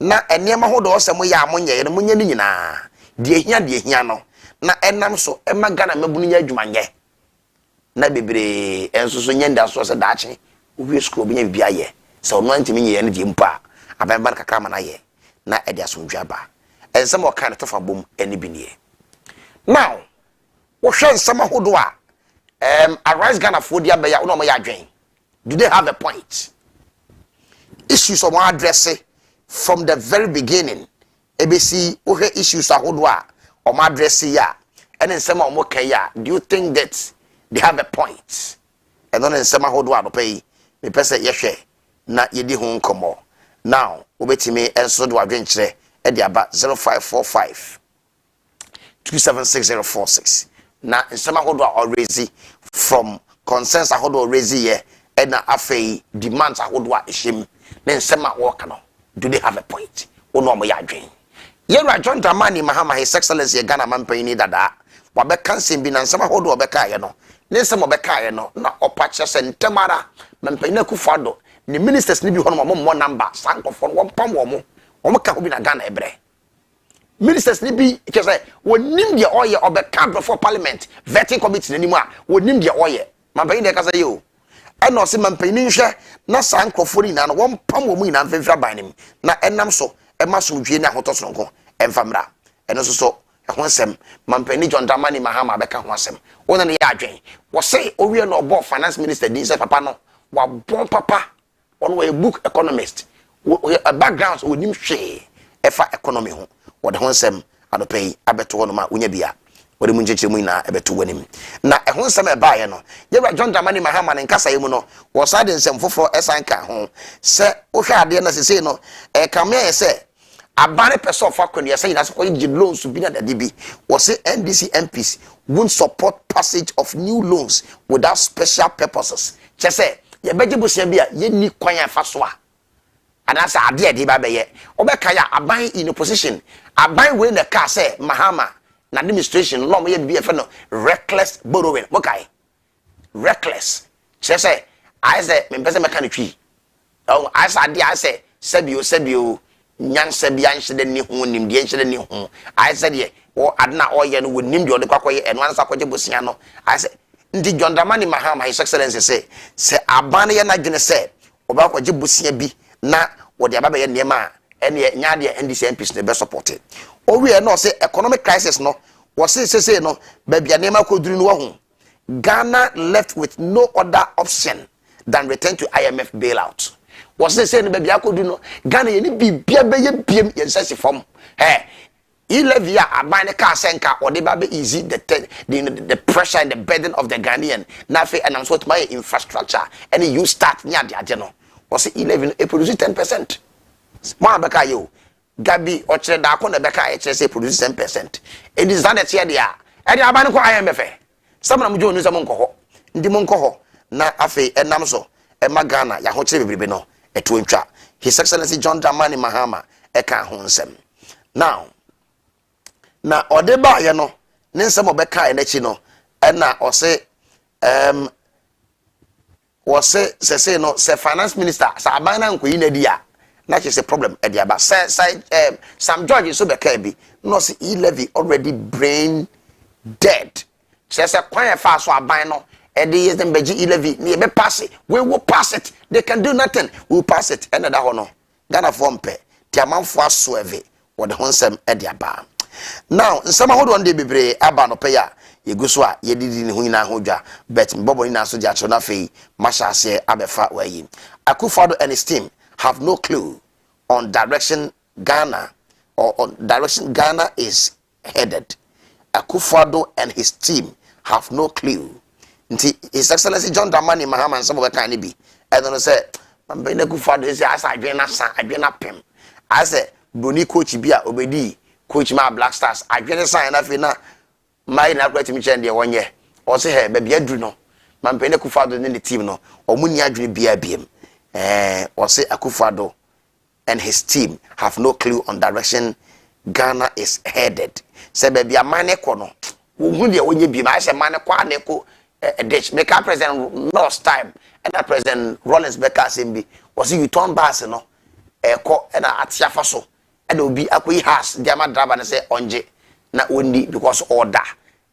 Na enema hold us and we are money, and Munyanina. Dear Hiano. Na enam so, Emma Gana Mabunia Jumanye. Na bibre, and so Yenda was a dachi, we school being Biaye. So 90 million energy impa. Abembarka Kamanaye. Na Ediasum Jaba. And some more kind of tough boom any binie. Now, what shall some who do arise Ghana for the Abaya no my drain? Do they have a point? Issues of one address from the very beginning. ABC okay issues are hodwa or my address ya and then some more kaya. Do you think that they have a point? And then some hodwa no pay me person yes na yedi ho nkomo. Now, obetime enso do adwenkyere e dia ba 0545 2760046. Na nsema hodo already from consensus hodo already here and na afei demands hodo a ehim na nsema work no. Do they have a point? Ono mo ya adwen. Yera John Dramani Mahama His Excellency Ghana Mampani dada. Wabeka nsem bi na nsema hodo obeka ye no. ne se mo beka ye no na opache se ntemara mampanyina Akufo-Addo ni ministers ni bi hono mo number sankofo won pam wo ka ho bi na Ghana ebre ministers ni bi ke say wonim de oye obeka before parliament vetting committee nanimu a wonim de oye mampanyina ka say yo eno se mampanyina hwe na sankofo ni na no won pam wo mu ina mfemfra ban nim na enam so ema so dwie na ahotosonko emfamra eno so ehonsem mampanyina John Dramani Mahama beka ho asem wona ne ya adwen wo say owie no obo finance minister din say papa no wa bon papa on a book economist a background wonim hwe efa economy ho wo de honsem adopay abeto no ma unya bia wo de munjechire mu ina abeto wonim na ehonsem e baaye no ye John Dramani Mahama ne nkasa yemu no wo sa de nsem foforo esanka ho se wo hwe ade na sese no kamia se abane person for kwani say na so loans bi na de bi wo se NDC MPs won't support passage of new loans without special purposes che say ye beje bosia bia ye ni kwan afa so a anasa ade ade ba beye obeka ya aban in opposition aban we na ka say Mahama na administration law mo ye bia fe no reckless borrowing mokai reckless che say I say me pese me kan twi oh I say sebio nyansa bia nhede ni ho nim de nhede ni ho I said ye o adna oye no wonim de odekwakoye eno ansa kwaje bosia no I said ndi John Dramani Mahama His Excellency say abane ye na dwene say oba kwaje bosia bi na wo de ababa ye nema ene nya de NDC MPs ne be support o we no say economic crisis no wo say no ba bia nema koduru no ho Ghana left with no other option than return to IMF bailout. Was say no baby akodu no Ghana ye ni bibia be ye biem ye nsase fom ilevia abane ka senka or de ba be easy the pressure and the burden of the Ghanaian na fe and I'm so to my infrastructure and you start nya de ade no was 11 e produce 10% mo abeka yo gabi o kire da ko na beka e kire say produce 10% it is that here dia e de abane ko IMF some na mo jo nu some nko ho ndi mo nko ho na afi enam so e ma Ghana ya ho kire bebrebe no etuntwa His Excellency John Dramani Mahama eka ho nsem now na odeba ye no ne nsem obeka enachi no na ose say no say finance minister sa abana nkoyi na dia na che say problem e dia ba say Sam George so beka bi no say levy already brain dead say kwan fa so aban no and they them beji levy ni be pass it we will pass it they can do nothing we will pass it and that hono Ghana form pe ti amanfo asoeve what the honsem e dia ba now nsama hodo on dey bebre aba no pe ya yeguso a yedidi ni hu na hodwa bet mbobo ni na so dia chona fei masha ase abefa wayi Akufo-Addo and his team have no clue on direction Ghana is headed. Akufo-Addo and his team have no clue. His Excellency John Dramani Mahama and some of the kind of be. I don't know, say, I'm being a good father. Is as I been a pim. I said, Bruni coach Bia Obedi, coach my Black Stars. I been a sign of in my not me change 1 year. Or say, hey, baby, I do no. Man, being a good father in the team no. Or Munya dream be a beam. Or say Akufo-Addo and his team have no clue on direction Ghana is headed. Say, baby, a man econo. Who do you be? I say, man, eco. Ditch make a President lost time and a President Rollins Becker Simbi was you turn bass no eko and at Yafaso and will be a quick house Diama Draba and say onje na only because order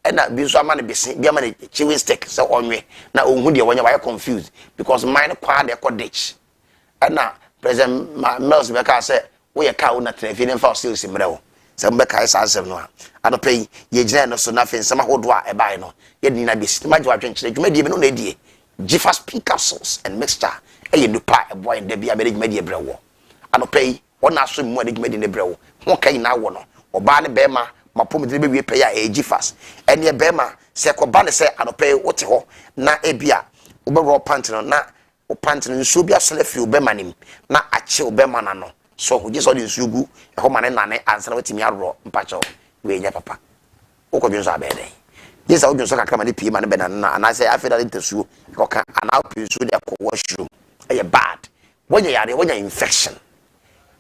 and that be so man be Germany chewing stick so on me now when you are confused because mine quad echo ditch and now President Mills Becker said we are cow not feeling for still simrel. Some Becker is answer no. I don't pay ye general so nothing some hodwa a buy no. Ye dina be simajwa drink you may even no idea. Jiffas pika sauce and mixture. A new pie a boy and there be a marriage media brew. I don't pay one hour swim when it made in the brew. One can now one or Barney Bema, my poor baby pay a jiffas. And ye Bema, Seko Barney say I don't pay what ho na a beer. Uber pantin na o pantin subia self bemanim na a chill bemanano. So who just audience you go a home and nane answer with me a raw mpacho we ya papa oko bi nso abede yes I would so kakra mani pie man benana and I say I feel that interview oka and now so dey ko washroom e bad when you yare when you infection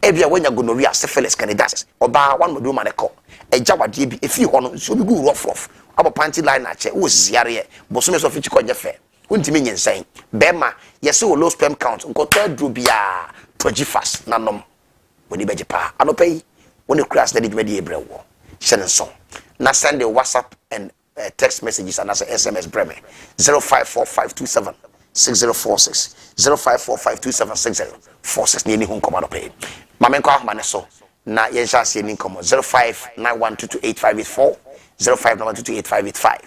e bia when you gonorrhea syphilis candidiasis oba one modu man ko e jawade bi e fi ho no so bi go rough abo panty line ache wo ziare bosom so fichi konye fe untimi nyensan bema yese wo low sperm count nkoto adru bia toji fast nanom woni beje pa anopai woni crash na dwumadi ebrewo shene so na send the WhatsApp and text messages and SMS breme 0545276046 0545276046 ni hu nkomo anopai mamenko ahoma ne so na yensha se ni nkomo 0591228584 0591228585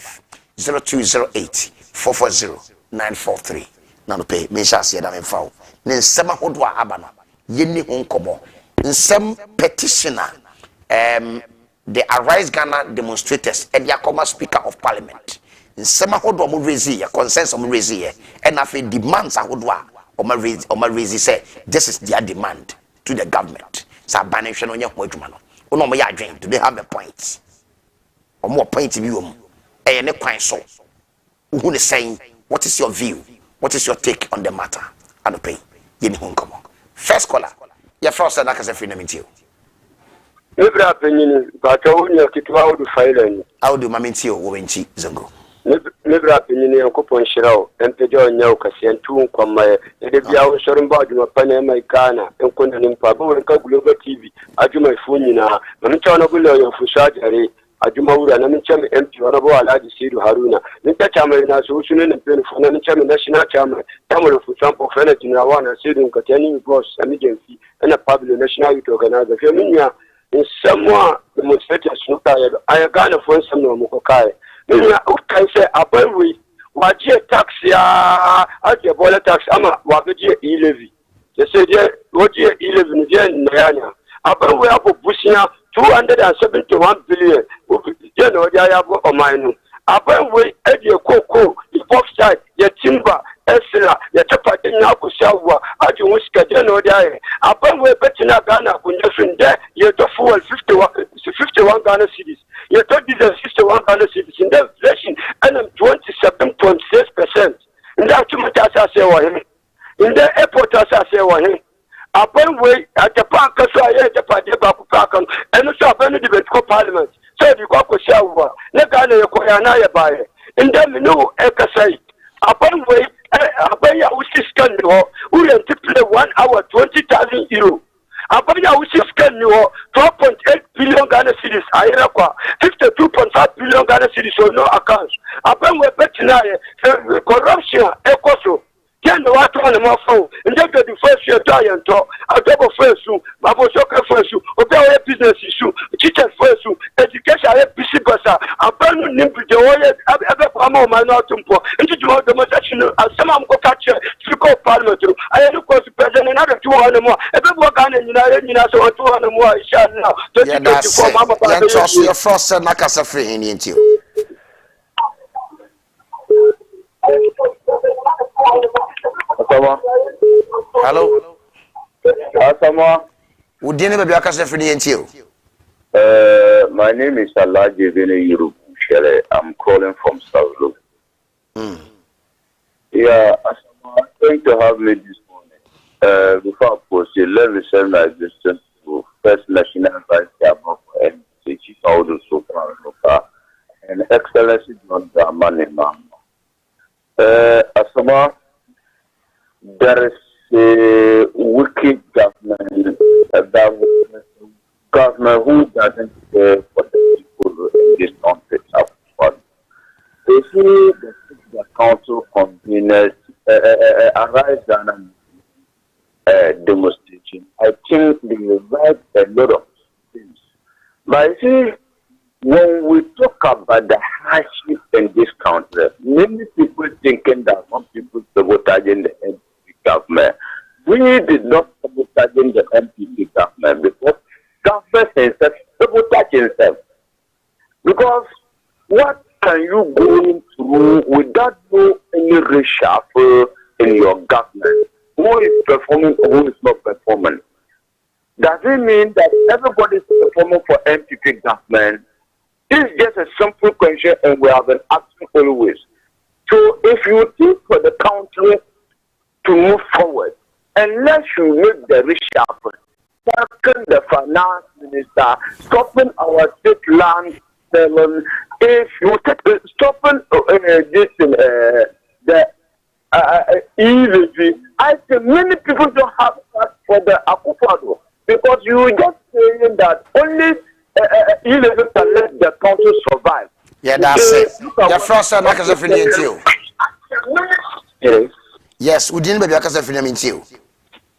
0208440943 na no pay mensha se da memfa ne nsema hodo a aba no yenni hu nkomo nsem petitioner the Arise Ghana demonstrators and the Speaker of Parliament nsema hodo mo raise ya consensus mo raise ya and afi demands ahodo a o ma raise say this is their demand to the government sa banehwe no nya ho adwuma no ono mo ya adwen do they have a point o mo point bi wo mu e ne kwan so who is saying what is your view, what is your take on the matter and pay yeni hu nkomo first caller ya first na kase free na mentio Nebra penini bata wonya kitwa odu failani audio mamentio wo benchi zango Nebra penini yakopon shirao empejo nya ukasiantu nkwama ede bia wo sorimba aduma pana mai kana enkonda nimpa bo nka GlobeTV aduma ifunyi na mcha na gulo yo fushajare aduma wura na mcha MP wana bo Alhaji Sidu Haruna nta chama na so sunu na pen fona ncha national chairman tamolo fu sampo fena jina wana Sidu nkatani boss emergency na public national youth organizer feminya nsamwa demonstrators no kaya ayagana fo nsam no mukokae minya ukai se abawi waje tax ya aje bola tax ama waje e-levy se je waje e-levy je nayanya abawi apo bushia 271 billion je no ja ya go omanu abawi eje koko the bauxite ya timber esla ya tapate na kusawa aje wuska je no ja abawi betina Ghana kunyafunde ye to fuel 51 Ghana cedis ye to diesel 61 Ghana cedis in the inflation and 27.6% in that tumata say wa him in the airport say wa him upon way at the park so I the party back park and so upon the debate parliament so you go kusawa na Ghana ye ko ya na ye bae in the menu ekasai upon way abaya usiskan no we play 1 hour 20,000 euro abaya usiskan no 12.8 billion Ghana cedis ayera kwa 52.5 billion Ghana cedis on no accounts aban we betina corruption ekoso kendo watu wana mafo ndege the first year to adobo first babo soka first obewe business issue teacher first education are busy basa abanu nimbi de oye ebe kwama o manu atumpo nti juma demonstration asema amko catch speaker of parliament ayenu ko president na de wana mo ebe bo Ghana nyina so to wana mo inshallah 2024 mama ba ya trust your first na kasa free ni ntio Asamoah. Hello. Asamoah. Udine be bia kasa free ni ntio My name is Alhaji Aning. I'm calling from South Loop. Yeah, Asamoah, thank you to have me this morning. Before I proceed, let me send my existence to First National Vice Chairman and Chief Audu Soprano and Excellency John Dramani Mam. Asamoah, there is a wicked government, government who doesn't care for the people in this country. They see the council conveners Arise Ghana demonstration. I think they write a lot of things. But see, when we talk about the hardship in this country, many people thinking that some people sabotaging the MPP government. We did not sabotaging the MPP government because government itself sabotage itself. Because what can you go through without no any reshuffle in your government? Who is performing or who is not performing? Does it mean that everybody is performing for MPP government? This is just a simple question and we have been asking always. So if you think for the country to move forward, unless you make the reshuffle, tackle the finance minister, stopping our state land if you take stopping this the easy, I think many people don't have that for the Akufo because you just saying that only easy can let the country survive. Yeah, that's it. Your first son, because of you. Yes, we didn't be because of you.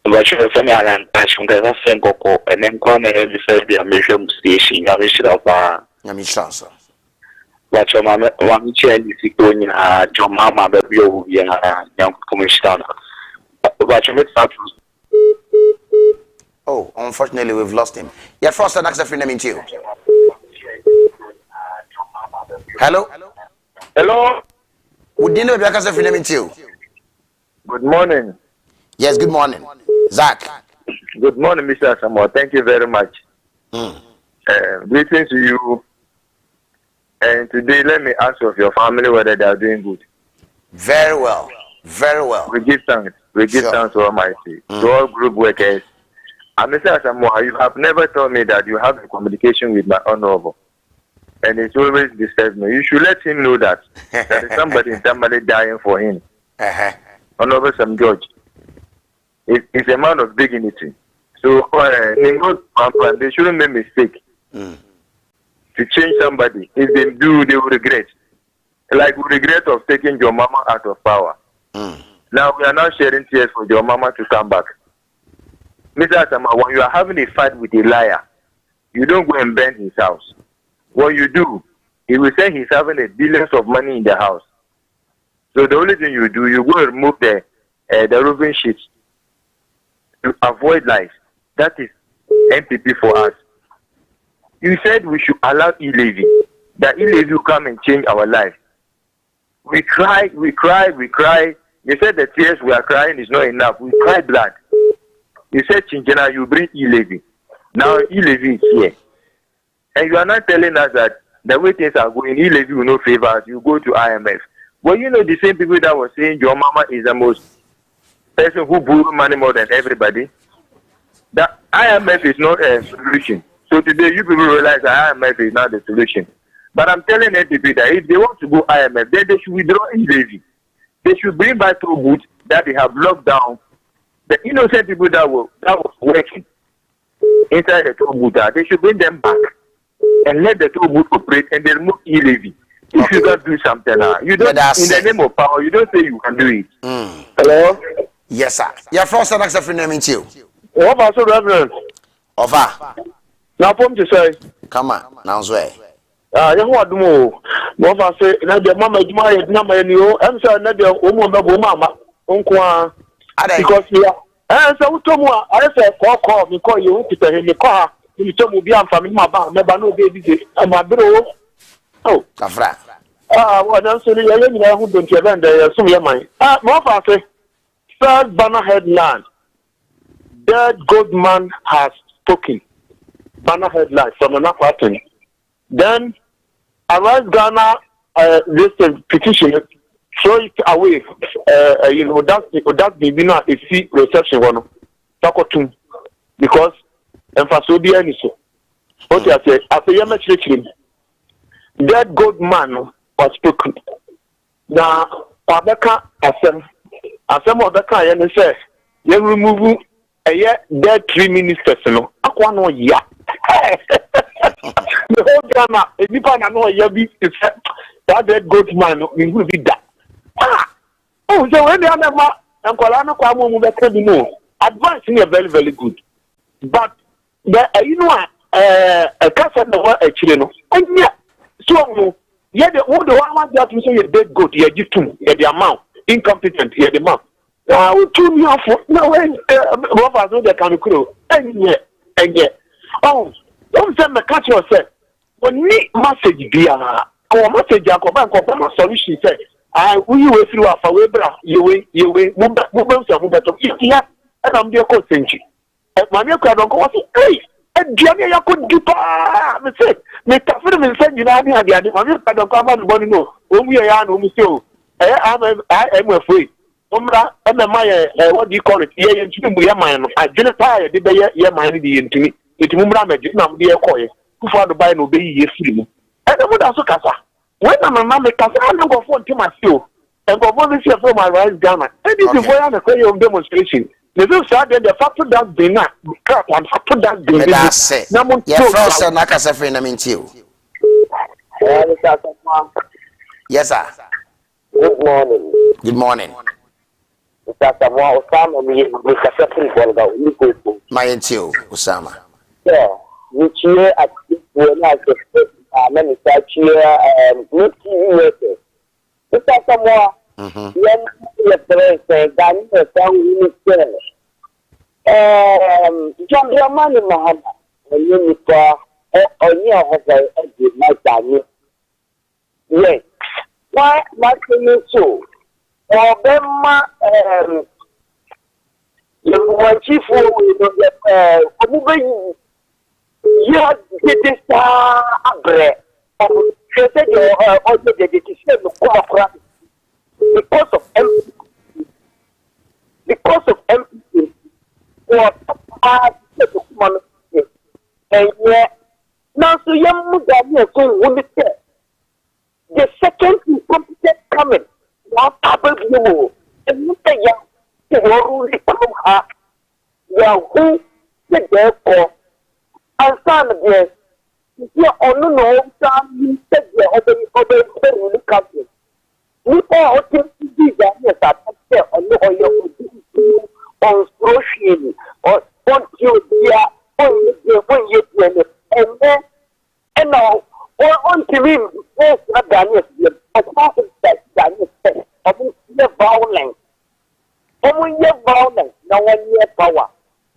But you're a man, I should have sent Coco and then come and decide the mission station. I wish of Yamisha. But your mamma, one change is going your mamma, baby, young commissioner. But you oh, unfortunately, we've lost him. Your first son, because of you. Hello? Hello? We didn't be because of you. Good morning. Yes, good morning. Zach. Good morning, Mr. Asamoah. Thank you very much. Greetings to you. And today, let me ask of your family whether they are doing good. Very well. Very well. We give thanks. We give thanks to Almighty. To all group workers. And Mr. Asamoah, you have never told me that you have a communication with my honorable. And it always disturbs me. You should let him know that there is somebody dying for him. Honorable Sam George. He's a man of dignity. So they shouldn't make mistake to change somebody. If they do, they will regret. Like we regret of taking your mama out of power. Now we are now sharing tears for your mama to come back. Mr. Asamoah, when you are having a fight with a liar, you don't go and burn his house. What you do, he will say he's having billions of money in the house. So the only thing you do, you go and remove the roofing sheets to avoid lies. That is MPP for us. You said we should allow e-levy. That e-levy will come and change our life. We cry. You said the tears we are crying is not enough. We cry blood. You said, Chinchena, you bring e-levy. Now e-levy is here. And you are not telling us that the way things are going, e-levy will not favor us. You go to IMF. Well, you know the same people that were saying your mama is the most person who borrow money more than everybody. The IMF is not a solution. So today you people realize that IMF is not the solution. But I'm telling NPP that if they want to go IMF, then they should withdraw e-levy. They should bring back toll booths that they have locked down. The innocent people that was working inside the toll booth, they should bring them back and let the toll booth operate and they remove e-levy. If you don't do something, you don't, in the name of power, you don't say you can do it. Hello? Yes, sir. Your first son, accept your name in you. What about so, Reverend? Over. Now, come to say. Come on, now, swear. You want to move. What I say, Nadia, Mamma, my number, and you, I'm sorry, Nadia, Mama, Uncle. Because we are. And so, Tomo, I said, call me, call you, Peter, in the car. You told me, I'm from my bar, never know, baby, and my bro. Oh, Kafra. What I'm saying, I who don't have and some your mind. More say, third banner headline. Dead good man has spoken. Banner headline from an apartment. Then, Arise Ghana, this petition, throw it away. That's the a fee reception one. Takotum. Because, emphasis any so. What I say, after your message, dead good man was spoken. Now, Abeka Asem Abeka, and say, you remove a dead 3 ministers. No, Aquano, ya. The whole drama, if you can't know, you be that dead good man, we will be that. Oh, so when the other man, and Colana Kwamu, advancing is very, very good. But, you know, a cousin of a children, and yet. So, yeah, the one that you say you're dead good, you're just the amount, incompetent, you're the amount. Two years for no way, Robert, no, they can crew, and yet, oh, don't send the catch yourself. When me message be our message, Jacob, solution say, we will through our Fawebra, you way, move better, yeah, and I'm the coach, and my milk, I don't go, hey. Diane ya could give me say me tafiri me say nyina ni ade ade ma ka don kwa ma no no o mu ya no mu say o I am afraid umra e me ma what do you call it ye ntumi mu ya man no adwene pa ye de be ye man ni de ntumi ntumi umra ma na mu de ye koye kufa do bai no be yi ye firi mu e would also kasa. When my mama kasa, I don't go for my show. And go for this year for my rice Ghana. And this is why I'm a prayer of demonstration. The real sad the factor that's been not crap and factor that's been. That's it. Yeah, Frost and Nakasa friend, I mean, you. Yes, sir. Good morning. Good morning. Mr. Asamoah Osama, we successful for the My you, Osama. Yeah, which year at when I many such year good TV. Mr. Asamoah, when the president, Daniel Sang, John Dramani Mahama, and you on your hotel and my Daniel. Yes. Why, Martin, so? Obama, you chief you did this abre because of empathy and yet now so young the second incompetent coming what happened you and look at young who therefore and son yes you are no time said the country we all think that yes on social or on you when you and then and now on to him yes Daniel violence no one near power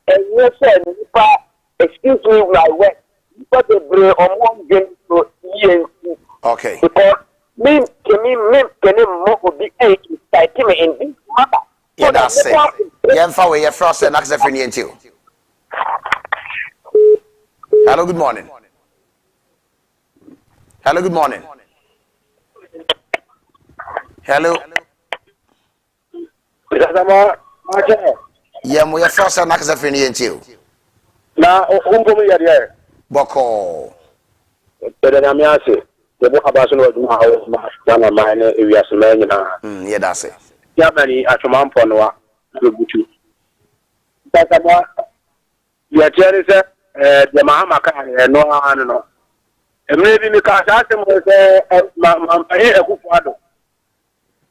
and you said excuse me my way but the bray on one game to ENC okay because me can more be in this matter. Yeah, that's it. Yeah, for your Frost and Access for you. Hello, good morning. Hello, good morning. Hello. Yeah, we are Frost and Access for you. Now, Boko. The book about my mind, we are some yeah, that's it. Germany at Roman Ponoa, Lubutu. That's about your cherries, the Mahamaka, no, I don't know. And maybe because I asked him a good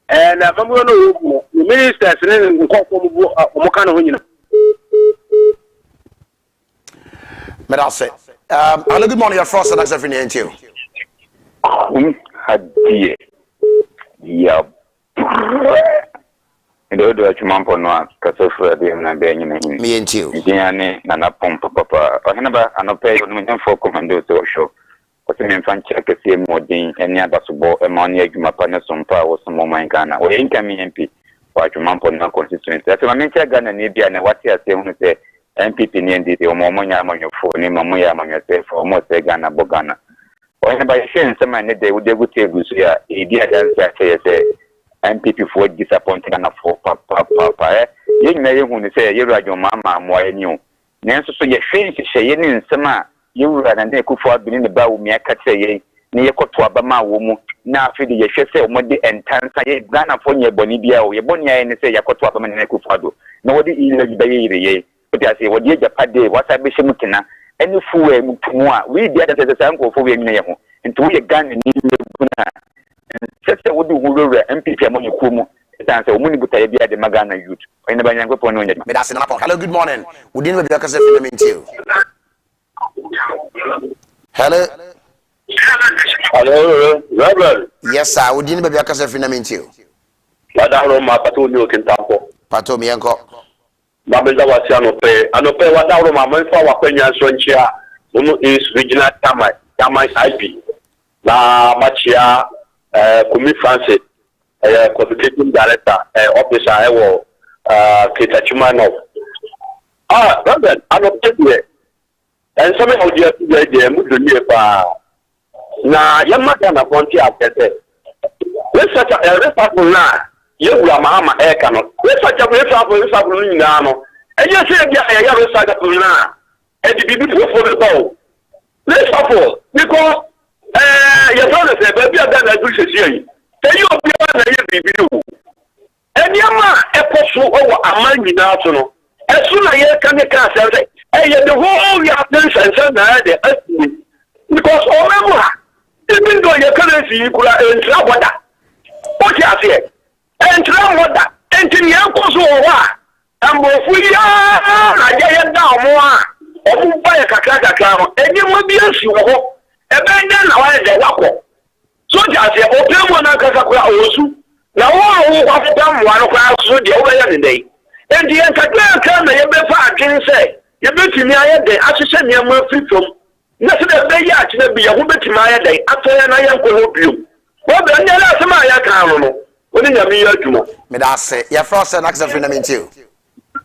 and I'm going to the ministers and Mokano. But I'll say, hello, good morning, your Frost and Access for you. Dear, yeah, and the other Chumampo no, Casofa, the Benjamin, Me and you. Diane, and up pump, Papa, or Hannibal, and a pay on for commando to show. What's an infant check a few more din, and near Bassabo, a money, my partner, some power, some more my Ghana, or incoming MP, or Chumampo no constituency. That's what I mean, Ghana, and Nibia, and what you say, MPP, and the Omoya on your phone, Mamoya on yourself, or more say Ghana, Bogana. When by sharing some money, they would take you here. A dear say, MPP for disappointing and for papa. You may say, you are your mamma, more new. Nancy, so your friends say, in summer, you run and they could for being the bow me a catchay, near Cotuabama woman. Now, feed your chef, Modi and Tansa, Ghana for your Bonibia, or your Bonia, and say, Yakotuaban and Ekufado. Nobody is the but I say, what did your paddy, what I wish him to any fool we did as a sample for me and to a gun in such a would do MPP among your Kumu. It's a woman but I be at the Magana youth. I never go upon it. But that's enough. Hello, good morning. We didn't have a film you. Hello. Hello, Reverend. Yes, sir. We didn't have a film you. Madame Mapatu can tampo. Pato Mianco. Babenda Wasiano pay, and pay what our mamma for Wapenya Sonchia, who is regional Tamai IP. La Machia, Kumi Francis, Communicating Director, Officer, I will, Kitachumano. Ah, Reverend, I don't get it. And somehow you have to get the Mudunia. Now, Yamaka Pontia, let's such a respectful now. You are Mama Ekano. Let's such a result now. And you say, I have a side of Luna. And the people for the bow. Let's suffer because your father said, baby, I got a good say. Tell you, be you. And your ma, a postal over a man without to know. As soon as you can make us say, hey, the whole your attendance and send the because all even though your currency you could enter water. What you say? Enter water, enter your course. And more fully, I get down more. Buy a cacao, and you will be a shoe. Abandon our walk. So just say, open one of Casacua. Now, all of them one of us would the other day. And the entire time, you better can say, you bet me I had the assistant near my people. Nothing that they actually be a woman to my day after I am going to you. What the hell is my account? What did you mean? May I say, your first and access in a too.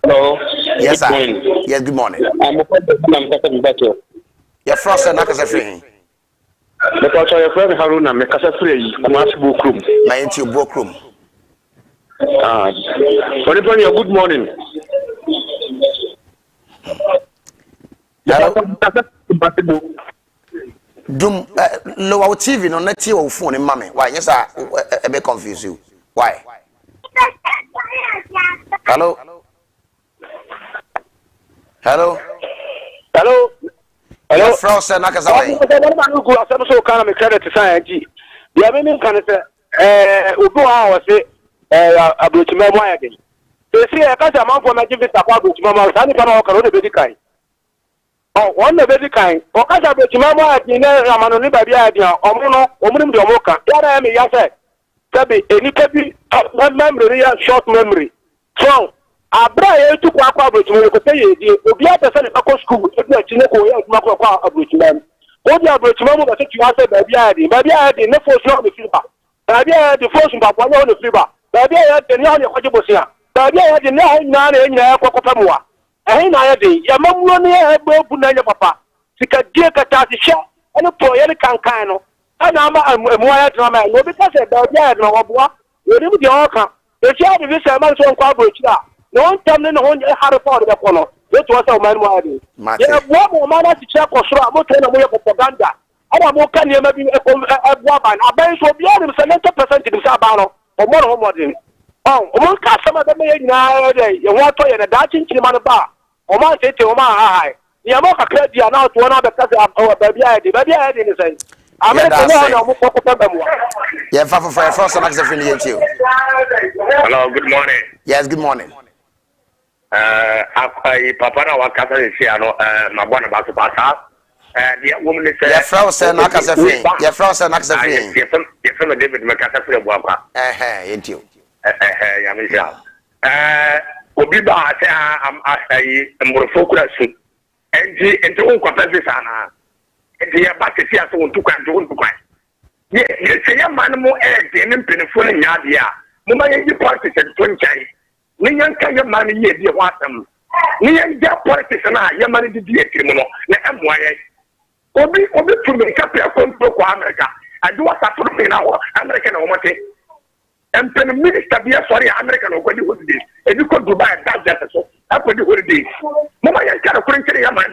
Hello. Yes, sir. Yes, good morning. I'm a better. Your first and access free. Because your friend Haruna make us a free, a mass book room. My into book room. Good morning. Hello. Lower TV no net your phone in mommy. Why? Yes, I a bit confuse you. Why? Hello. Hello. Hello. Hello. Frost and Nakasawa. I'm so kind of credit to society. The American can say, Ubu was a bridge memoir again. They see a country amount for my giving the part which Mamma Sani Pano can only be kind. Oh, one the very kind. For Casa bridge memoir, you know, Ramanoni by the idea, Omono, Omum de Moka. What I am, yes, sir. Sabi, any copy of memory, short memory. So, I brought to Quaka bridge when you could pay you. If you have to send a school, if you are Chinoco, Mako, a bridge man. What you have bridge memory that you have said, baby, I did not force on the fever. Baby, I had the force on the fever. Baby, I had the young Hajibos. Baby, I had the now in Cocotamua. I ain't I did. Your mom running a boat Punaya Papa. She can get a taxi shop and a poor Cancano. And I'm a more drama. No, because about that, no, you live with your account. The child of this amount of coverage. No one tell me no one had a part of the corner. That was our man. You have one more man to check or so. I'm not telling you propaganda. I don't know, can you maybe a woman? I bet so beyond him, 70% in Sabano or more homo. Oh, one customer that may now you want to a Dutching Chimana bar. Or my city, or my high. You are more credit now to one of the cousin of our baby. Baby, I didn't say. I'm not going yeah, for first and access in you. Hello, good morning. Yes, good morning. Papa, our cousin is here, my one about the past. The woman is your frost and access free. Your frost and access free. Your friend David McCaffrey Walker. Ain't you? Obiba, I'm a more focused and the own compensation. The basket here so to come to one. Yes, say a man more eggs and peniful in Yadia. Mumma, you politics and 20. Nian can your money yet, you want them. Nian, your politics and I, your money to be a criminal. MYA. Obi to make up your control for America. I do a support in our American Omate. And the minister be a sorry American or what you would do. And you could buy a dad so. That's what you would do. Mama, I can't print your mind.